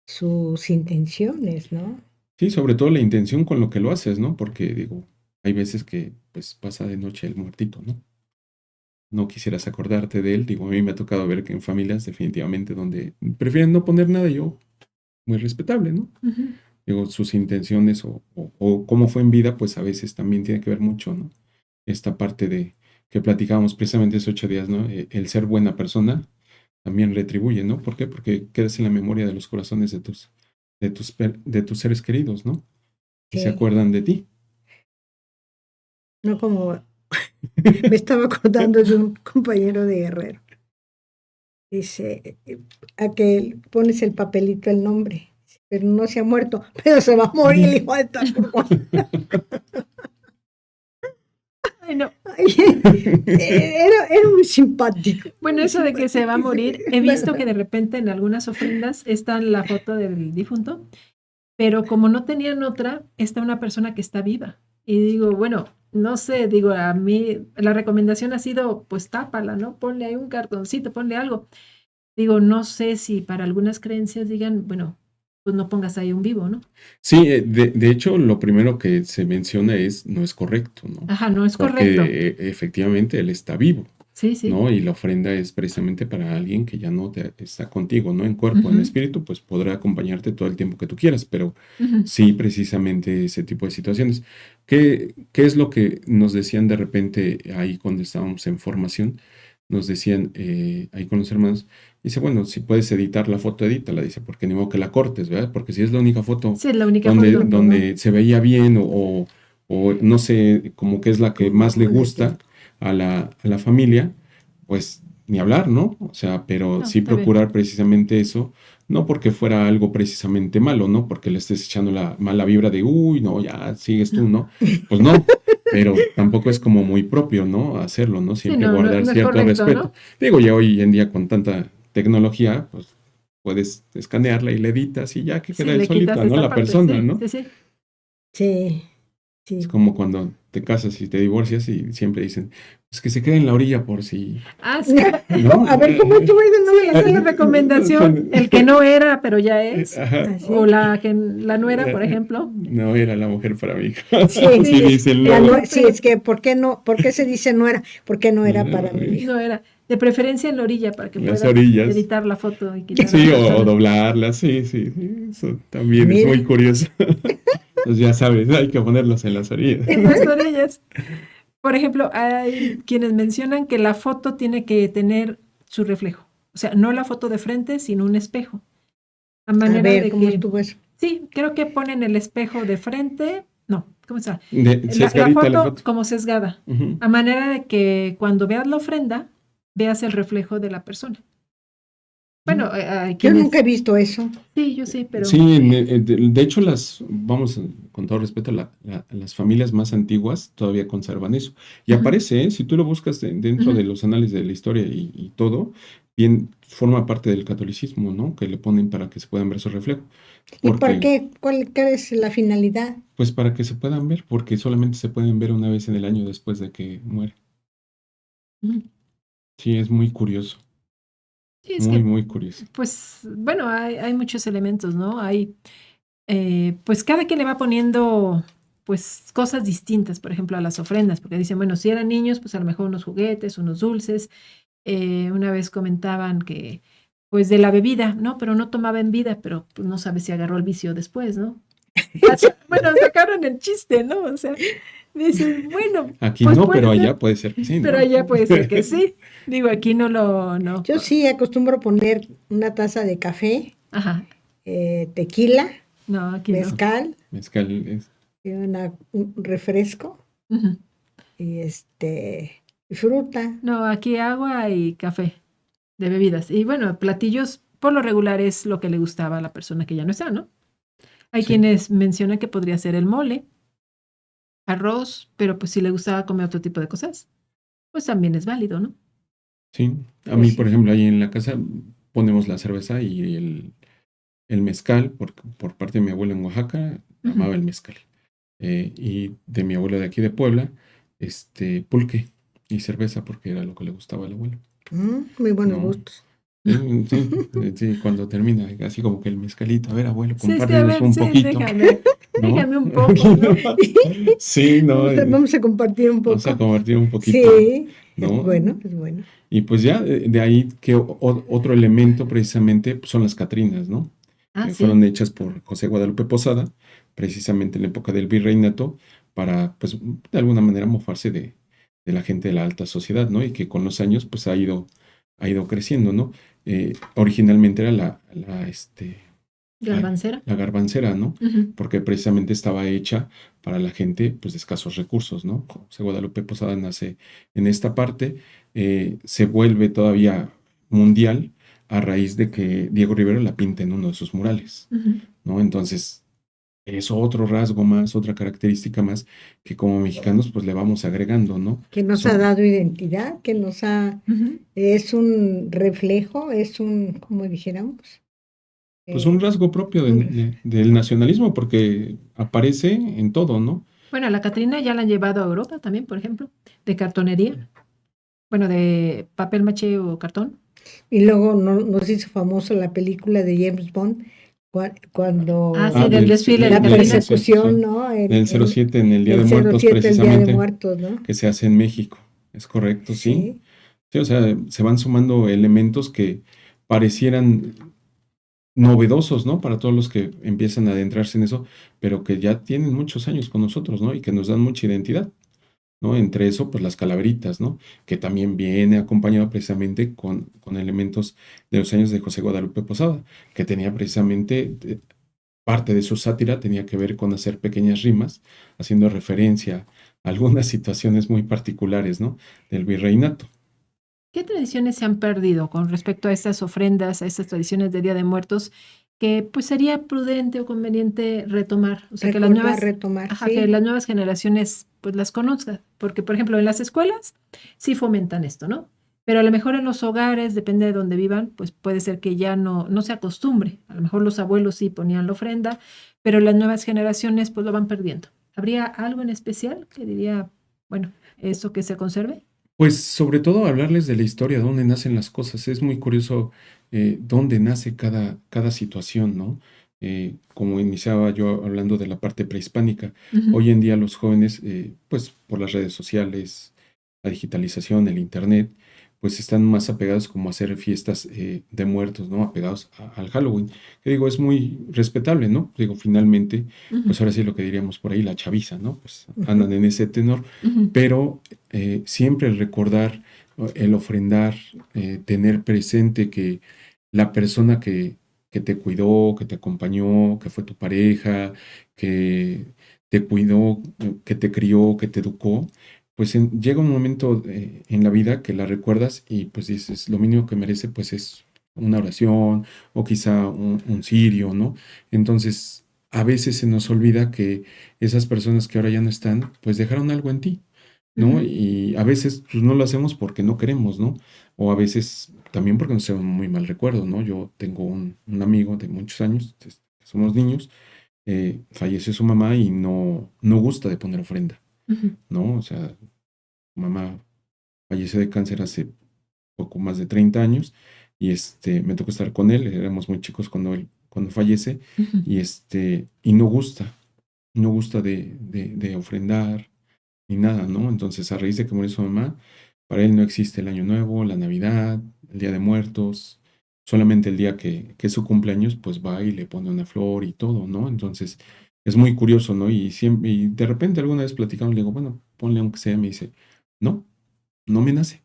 B: sus intenciones, ¿no?
D: Sí, sobre todo la intención con lo que lo haces, ¿no? Porque digo, hay veces que pues pasa de noche el muertito, ¿no? No quisieras acordarte de él. Digo, a mí me ha tocado ver que en familias definitivamente donde prefieren no poner nada, yo, muy respetable, ¿no?
C: Ujú.
D: Digo, sus intenciones o cómo fue en vida, pues a veces también tiene que ver mucho, ¿no? Esta parte de que platicábamos precisamente esos 8 días, ¿no? El ser buena persona también retribuye, ¿no? ¿Por qué? Porque quedas en la memoria de los corazones de tus seres queridos, ¿no? Y se
B: Sí,
D: acuerdan de ti.
B: no como me estaba acordando de un compañero de Guerrero. Dice, a que pones el papelito el nombre, pero no se ha muerto, pero se va a morir el hijo de tal por cual.
C: Ay, no.
B: Era muy simpático.
C: Bueno,
B: Muy
C: eso de que se va a
B: simpático,
C: morir, he
B: es
C: visto que
B: verdad.
C: de repente en algunas ofrendas está la foto del difunto, pero como no tenían otra, está una persona que está viva. Y digo, bueno, no sé, digo, a mí la recomendación ha sido, pues tápala, ¿no? Ponle ahí un cartoncito, ponle algo. Digo, no sé si para algunas creencias digan, bueno, pues no pongas ahí un vivo, ¿no?
D: Sí, de hecho, lo primero que se menciona no es correcto, ¿no?
C: Ajá, no es correcto.
D: Porque efectivamente él está vivo,
C: Sí, sí.
D: ¿no? Y la ofrenda es precisamente para alguien que ya no está contigo, ¿no? En cuerpo, en
C: Ujú,
D: espíritu, pues podrá acompañarte todo el tiempo que tú quieras, pero
C: ujú.
D: sí, precisamente ese tipo de situaciones. ¿Qué es lo que nos decían de repente ahí cuando estábamos en formación? Nos decían ahí con los hermanos, dice, bueno, si puedes editar la foto, edítala, dice, porque ni modo que la cortes, ¿verdad? Porque si es la única foto
C: Sí, es la única
D: donde,
C: foto.
D: donde se veía bien o no sé, como que es la que más le
B: ¿Cómo le
D: gusta
B: digo?
D: a la familia, pues ni hablar, ¿no? O sea, pero
C: No,
D: sí
C: está bien.
D: procurar precisamente eso, no porque fuera algo precisamente malo, ¿no? Porque le estés echando la mala vibra de, uy, no, ya sigues tú, ¿no? Pues no, pero tampoco es como muy propio, ¿no? Hacerlo, ¿no?
C: Sí,
D: Siempre
C: no, no,
D: guardar
C: no es
D: cierto
C: correcto,
D: respeto.
C: ¿no?
D: Digo, ya hoy en día con tanta tecnología, pues puedes escanearla y la editas y ya que
C: Sí,
D: queda ahí
C: le quitas
D: solita, ¿no?
C: esa
D: La
C: parte,
D: persona,
C: sí,
D: ¿no?
C: sí, sí.
B: Sí,
D: Es
B: sí.
D: como cuando te casas y te divorcias y siempre dicen, pues que se quede en la orilla por si,
C: Ah, sí.
D: ¿no?
B: A ver, ¿cómo estuvo eso? No
C: Sí,
B: me la
C: esa es la
B: sé.
C: recomendación. El que no era, pero ya es.
D: Ajá.
C: O
B: Así.
C: la nuera, por ejemplo.
D: No era la mujer para mi hija.
B: Sí,
D: Así
C: Sí,
B: dices,
D: dice el
B: la
D: lobo.
B: sí, es que, ¿por qué no? ¿Por qué se dice no era? ¿Por qué no
D: No
B: era
D: era
B: para
D: para mi
B: mi
D: hija.
B: hijo?
C: no era. De preferencia en la orilla para que
D: En las
C: puedas
D: orillas.
C: editar la foto y quitar a
D: Sí,
C: la
D: o
C: persona.
D: doblarla, sí, sí, sí. Eso también es muy
B: Mira,
D: curioso. Entonces ya sabes, hay que ponerlos en las orillas.
C: En las orillas. Por ejemplo, hay quienes mencionan que la foto tiene que tener su reflejo. O sea, no la foto de frente, sino un espejo. A
B: a
C: manera
B: ver,
C: de
B: ¿cómo
C: que,
B: estuvo eso?
C: sí, creo que ponen el espejo de frente. No, ¿cómo está? La
D: Sesgadita la
C: foto
D: foto.
C: como sesgada.
D: Ujú.
C: A manera de que cuando veas la ofrenda, veas el reflejo de la persona. Bueno, hay
B: Yo nunca he
C: quienes.
B: visto eso.
C: Sí, yo sí, pero.
D: Sí, de hecho, vamos, con todo respeto, las familias más antiguas todavía conservan eso. Y
C: Ujú,
D: aparece, ¿eh? Si tú lo buscas dentro de
C: ujú.
D: los anales de la historia y todo, bien, forma parte del catolicismo, ¿no? Que le ponen para que se puedan ver su reflejo.
B: ¿Y por
D: Porque,
B: qué? ¿Cuál es la finalidad?
D: pues para que se puedan ver, porque solamente se pueden ver una vez en el año después de que muere.
C: Ujú.
D: Sí, es muy curioso,
C: Sí, es
D: muy,
C: que,
D: muy curioso.
C: pues, bueno, hay muchos elementos, ¿no? Pues cada quien le va poniendo, pues, cosas distintas, por ejemplo, a las ofrendas, porque dicen, bueno, si eran niños, pues a lo mejor unos juguetes, unos dulces. Una vez comentaban que, pues, de la bebida, ¿no? Pero no tomaba en vida, pero pues, no sabe si agarró el vicio después, ¿no? Bueno, sacaron el chiste, ¿no? O sea, dices, bueno,
D: Aquí
C: pues
D: no, pero
C: puede ser,
D: allá puede ser que sí,
C: pero
D: ¿no?
C: allá puede ser que sí. Digo, aquí no lo, no.
B: Yo sí acostumbro poner una taza de café,
C: Ajá,
B: tequila,
C: no, aquí no.
B: mezcal,
D: Mezcal es.
B: y un refresco
C: Ujú.
B: y fruta.
C: No, aquí agua y café de bebidas. Y bueno, platillos por lo regular es lo que le gustaba a la persona que ya no está, ¿no? Hay
D: Sí.
C: quienes mencionan que podría ser el mole, arroz, pero pues si le gustaba comer otro tipo de cosas, pues también es válido, ¿no?
D: Sí, a
B: Pues
D: mí,
B: sí.
D: por ejemplo, ahí en la casa ponemos la cerveza y el mezcal, por parte de mi abuelo en Oaxaca,
C: Ujú.
D: amaba el mezcal. Y de mi abuelo de aquí de Puebla, pulque y cerveza, porque era lo que le gustaba al abuelo,
B: Muy buenos
D: ¿no?
B: gustos.
D: Sí, sí, sí, cuando termina, así como que el mezcalito, a ver, abuelo,
C: Sí, sí, a
D: compártenos
C: ver,
D: un
C: sí,
D: poquito, ¿no?
C: déjame un poco, ¿no?
D: Sí, ¿no?
B: Vamos a compartir un
D: Vamos a
B: poco.
D: compartir un poquito,
B: Sí, es
D: ¿no?
B: bueno, es bueno.
D: Y pues ya, de ahí que otro elemento precisamente pues, son las Catrinas, ¿no?
C: Ah,
D: Fueron
C: sí.
D: hechas por José Guadalupe Posada, precisamente en la época del virreinato, para, pues, de alguna manera mofarse de la gente de la alta sociedad, ¿no? Y que con los años, pues, ha ido creciendo, ¿no? Originalmente era ay,
C: Garbancera.
D: la garbancera, ¿no?
C: Ujú.
D: Porque precisamente estaba hecha para la gente, pues, de escasos recursos, ¿no? José Guadalupe Posada nace en esta parte, se vuelve todavía mundial a raíz de que Diego Rivera la pinta en uno de sus murales,
C: Ujú.
D: ¿no? Entonces, es otro rasgo más, otra característica más que como mexicanos, pues, le vamos agregando, ¿no?
B: Que nos ha
D: Son,
B: dado identidad,
C: Ujú.
B: es un reflejo, como dijéramos,
D: pues, un
B: eh,
D: rasgo propio
B: un-
D: del nacionalismo, porque aparece en todo, ¿no?
C: Bueno, la Catrina ya la han llevado a Europa también, por ejemplo, de cartonería. Bueno, de papel maché o cartón.
B: y luego nos hizo famoso la película de James Bond
C: Ah,
B: cuando
C: sí,
D: Ah,
C: del desfile de
B: la
C: Catrinas.
D: sí,
B: persecución,
D: sí.
B: ¿no?
D: Del 07 en el Día de
B: El
D: Muertos,
B: 07, el Día de
D: precisamente,
B: Muertos, ¿no?
D: que se hace en México. Es correcto, sí.
B: Sí,
D: Sí, o sea, se van sumando elementos que parecieran novedosos, ¿no? Para todos los que empiezan a adentrarse en eso, pero que ya tienen muchos años con nosotros, ¿no? Y que nos dan mucha identidad, ¿no? Entre eso, pues las calaveritas, ¿no? Que también viene acompañado precisamente con elementos de los años de José Guadalupe Posada, que tenía precisamente parte de su sátira tenía que ver con hacer pequeñas rimas, haciendo referencia a algunas situaciones muy particulares, ¿no? Del virreinato.
C: ¿Qué tradiciones se han perdido con respecto a estas ofrendas, a estas tradiciones de Día de Muertos, que pues sería prudente o conveniente retomar? O sea,
B: recordar, retomar,
C: que
B: sí.
C: las nuevas generaciones pues las conozcan. Porque, por ejemplo, en las escuelas sí fomentan esto, ¿no? Pero a lo mejor en los hogares, depende de dónde vivan, pues puede ser que ya no se acostumbre. A lo mejor los abuelos sí ponían la ofrenda, pero las nuevas generaciones pues lo van perdiendo. ¿Habría algo en especial que diría, bueno, eso que se conserve?
D: Pues sobre todo hablarles de la historia, dónde nacen las cosas. Es muy curioso dónde nace cada situación, ¿no? Como iniciaba yo hablando de la parte prehispánica,
C: Ujú.
D: hoy en día los jóvenes, pues por las redes sociales, la digitalización, el internet, pues están más apegados como a hacer fiestas de muertos, ¿no? Apegados al Halloween. Que digo, es muy respetable, ¿no? Digo, finalmente,
C: Ujú.
D: pues ahora sí lo que diríamos por ahí, la chaviza, ¿no? Pues
B: Ujú.
D: andan en ese tenor,
C: Ujú.
D: pero siempre el recordar, el ofrendar, tener presente que la persona que te cuidó, que te acompañó, que fue tu pareja, que te cuidó, que te crió, que te educó, pues llega un momento en la vida que la recuerdas y pues dices, lo mínimo que merece pues es una oración o quizá un cirio, ¿no? Entonces, a veces se nos olvida que esas personas que ahora ya no están, pues dejaron algo en ti, ¿no?
C: Ujú.
D: Y a veces pues, no lo hacemos porque no queremos, ¿no? O a veces también porque nos sea un muy mal recuerdo, ¿no? Yo tengo un amigo de muchos años, somos niños, falleció su mamá y no gusta de poner ofrenda,
C: Ujú.
D: ¿no? O sea, su mamá falleció de cáncer hace poco más de 30 años y me tocó estar con él, éramos muy chicos cuando fallece
C: Ujú.
D: y no gusta de ofrendar ni nada, ¿no? Entonces, a raíz de que murió su mamá, para él no existe el Año Nuevo, la Navidad, el Día de Muertos, solamente el día que es su cumpleaños, pues va y le pone una flor y todo, ¿no? Entonces, es muy curioso, ¿no? Y de repente alguna vez platicamos, le digo, bueno, ponle aunque sea, me dice, no, no me nace.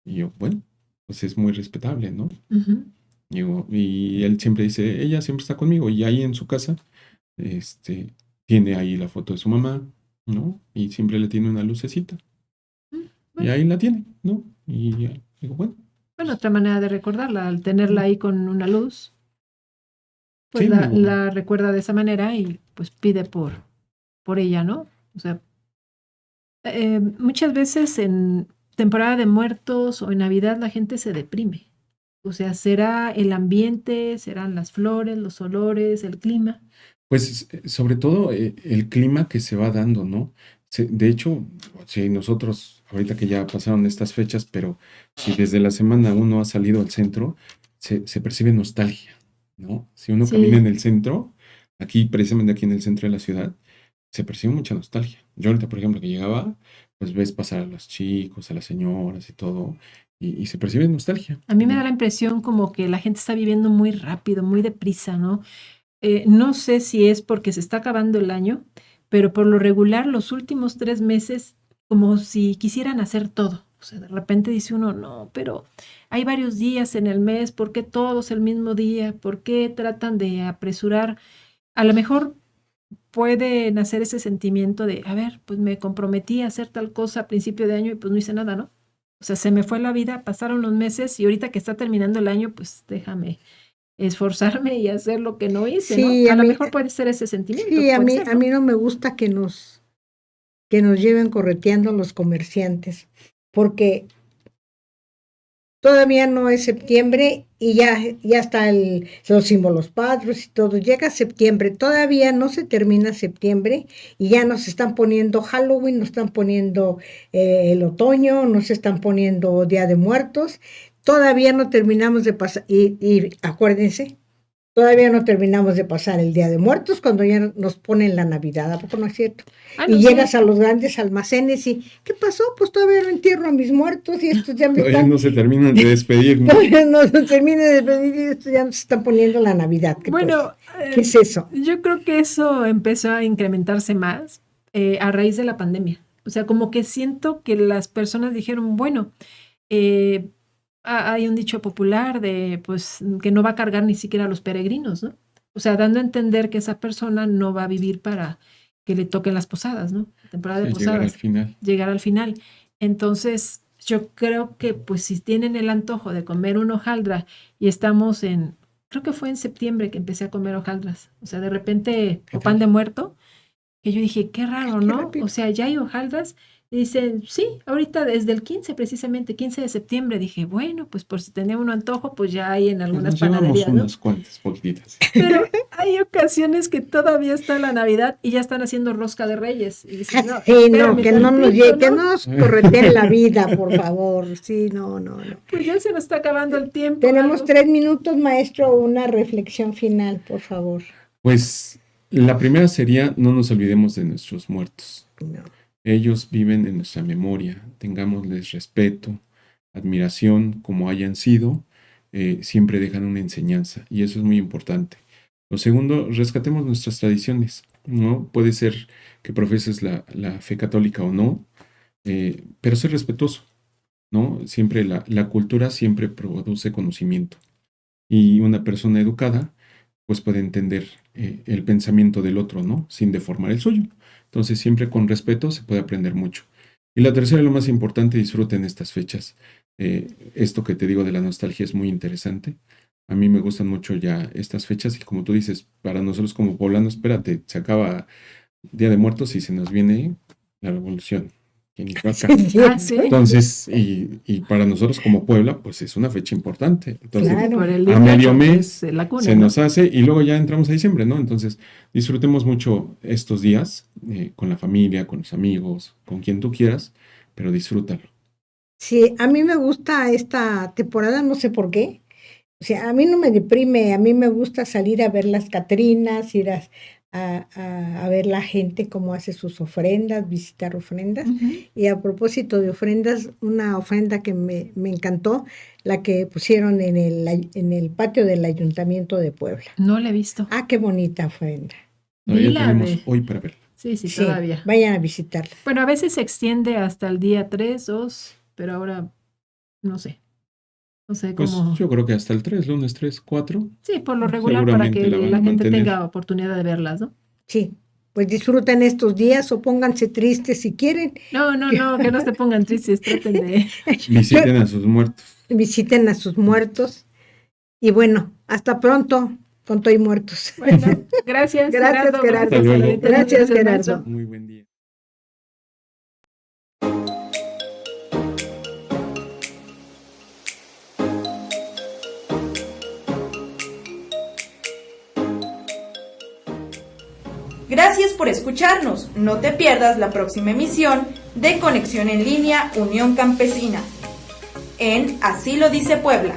D: Y yo, bueno, pues es muy respetable, ¿no?
C: Ujú.
D: Y él siempre dice, ella siempre está conmigo, y ahí en su casa, este, tiene ahí la foto de su mamá, ¿no? Y siempre le tiene una lucecita.
C: Mm.
D: Y
C: Bueno,
D: ahí la tiene, ¿no? Y ya, digo, bueno,
C: bueno,
D: pues,
C: otra manera de recordarla, al tenerla ahí con una luz, pues
D: sí,
C: la,
D: digo,
C: la recuerda de esa manera y pues pide por ella, ¿no? O sea, muchas veces temporada de muertos o en Navidad la gente se deprime. O sea, será el ambiente, serán las flores, los olores, el clima.
D: Pues sobre todo el clima que se va dando, ¿no? De hecho, si nosotros, ahorita que ya pasaron estas fechas, pero si desde la semana uno ha salido al centro, se percibe nostalgia, ¿no? Si uno camina en
C: Sí,
D: el centro, aquí, precisamente aquí en el centro de la ciudad, se percibe mucha nostalgia. Yo ahorita, por ejemplo, que llegaba, pues ves pasar a los chicos, a las señoras y todo, y se percibe nostalgia,
C: a mí me da
D: ¿no?
C: la impresión como que la gente está viviendo muy rápido, muy deprisa, ¿no? No sé si es porque se está acabando el año, pero por lo regular los últimos 3 meses como si quisieran hacer todo. O sea, de repente dice uno, no, pero hay varios días en el mes, ¿por qué todos el mismo día? ¿Por qué tratan de apresurar? A lo mejor puede nacer ese sentimiento de, a ver, pues me comprometí a hacer tal cosa a principio de año y pues no hice nada, ¿no? O sea, se me fue la vida, pasaron los meses y ahorita que está terminando el año, pues déjame esforzarme y hacer lo que no hice, ¿no?
B: Sí,
C: A lo mejor puede ser ese sentimiento,
B: sí,
C: puede ser,
B: a
C: ¿no?
B: mí no me gusta que nos lleven correteando los comerciantes, porque todavía no es septiembre y ya está los símbolos patrios y todo. Llega septiembre, todavía no se termina septiembre y ya nos están poniendo Halloween, nos están poniendo el otoño, nos están poniendo Día de Muertos. Todavía no terminamos de pasar, y acuérdense, todavía no terminamos de pasar el Día de Muertos cuando ya nos ponen la Navidad, ¿a poco no es cierto?
C: Ah,
B: Y
C: no, sí.
B: llegas a los grandes almacenes y, ¿qué pasó? Pues todavía no entierro a mis muertos y estos ya me
D: Todavía
B: están,
D: no se terminan de despedir, ¿no?
B: todavía no se termine de pedir y estos ya nos están poniendo la Navidad. ¿Qué pues?
C: Bueno,
B: ¿Qué es eso?
C: yo creo que eso empezó a incrementarse más a raíz de la pandemia. O sea, como que siento que las personas dijeron, bueno, eh, hay un dicho popular de, pues, que no va a cargar ni siquiera a los peregrinos, ¿no? O sea, dando a entender que esa persona no va a vivir para que le toquen las posadas, ¿no? Temporada de
D: Sí, llegar al
C: posadas,
D: final.
C: llegar al final. Entonces, yo creo que, pues, si tienen el antojo de comer un hojaldra y estamos en, creo que fue en septiembre que empecé a comer hojaldras, o sea, de repente,
D: ¿Qué
C: o pan de
D: tal?
C: muerto, que yo dije, qué raro,
B: Qué
C: ¿no? O
B: rápido.
C: sea, ya hay hojaldras. Y dicen, sí, ahorita desde el 15, precisamente, 15 de septiembre. Dije, bueno, pues por si tenía un antojo, pues ya hay en
D: Pues
C: algunas
D: nos llevamos
C: panaderías, ¿no?
D: unas cuantas, poquititas.
C: Pero hay ocasiones que todavía está la Navidad y ya están haciendo rosca de Reyes. Y dices, no,
B: Sí, no,
C: espérame
B: que no nos,
C: tantito,
B: que
C: ¿no?
B: no nos correteen la vida, por favor. Sí, no, no, no.
C: Pues ya se nos está acabando el tiempo,
B: Tenemos
C: Lalo.
B: 3 minutos, maestro, una reflexión final, por favor.
D: Pues la primera sería, no nos olvidemos de nuestros muertos.
B: No.
D: Ellos viven en nuestra memoria, tengámosles respeto, admiración, como hayan sido, siempre dejan una enseñanza y eso es muy importante. Lo segundo, rescatemos nuestras tradiciones, ¿no? Puede ser que profeses la fe católica o no, pero ser respetuoso, ¿no? Siempre la cultura siempre produce conocimiento y una persona educada pues puede entender el pensamiento del otro, ¿no? Sin deformar el suyo. Entonces, siempre con respeto se puede aprender mucho. Y la tercera, lo más importante, disfruten estas fechas. Esto que te digo de la nostalgia es muy interesante. A mí me gustan mucho ya estas fechas y como tú dices, para nosotros como poblanos, espérate, se acaba Día de Muertos y se nos viene la revolución en Michoacán.
B: Sí,
C: Ah, sí.
D: Entonces, y para nosotros como Puebla, pues es una fecha importante. Entonces,
B: claro.
C: Por el
D: a
C: 18,
D: medio
C: que
D: mes
C: es la cuna,
D: se
C: ¿no?
D: nos hace y luego ya entramos a diciembre, ¿no? Entonces, disfrutemos mucho estos días con la familia, con los amigos, con quien tú quieras, pero disfrútalo.
B: Sí, a mí me gusta esta temporada, no sé por qué. O sea, a mí no me deprime, a mí me gusta salir a ver las Catrinas, ir a ver la gente cómo hace sus ofrendas, visitar ofrendas.
C: Ujú.
B: Y a propósito de ofrendas, una ofrenda que me encantó, la que pusieron en el patio del Ayuntamiento de Puebla.
C: No la he visto.
B: Ah, qué bonita ofrenda.
C: Vi
D: Todavía
C: la
D: tenemos
C: de...
D: hoy para verla.
C: Sí, sí,
B: Sí,
C: todavía.
B: vayan a visitarla.
C: Bueno, a veces se extiende hasta el día 3, 2, pero ahora no sé. No sé
D: Pues
C: cómo.
D: yo creo que hasta el 3, lunes 3, 4,
C: Sí, por lo regular para
D: seguramente
C: que
D: la van
C: la
D: a
C: gente
D: mantener.
C: tenga oportunidad de verlas, ¿no?
B: Sí, pues disfruten estos días o pónganse tristes si quieren.
C: No, no, no, que no se pongan tristes, traten de.
D: Visiten a sus muertos.
B: Visiten a sus muertos. Y bueno, hasta pronto, con todo y muertos.
C: Bueno, gracias,
B: Gracias,
C: Gerardo.
B: Gerardo.
C: Gracias a la
D: Luego.
B: Gracias,
C: maestro.
B: Gerardo.
D: Muy buen día.
A: Gracias por escucharnos. No te pierdas la próxima emisión de Conexión en Línea Unión Campesina en Así lo dice Puebla.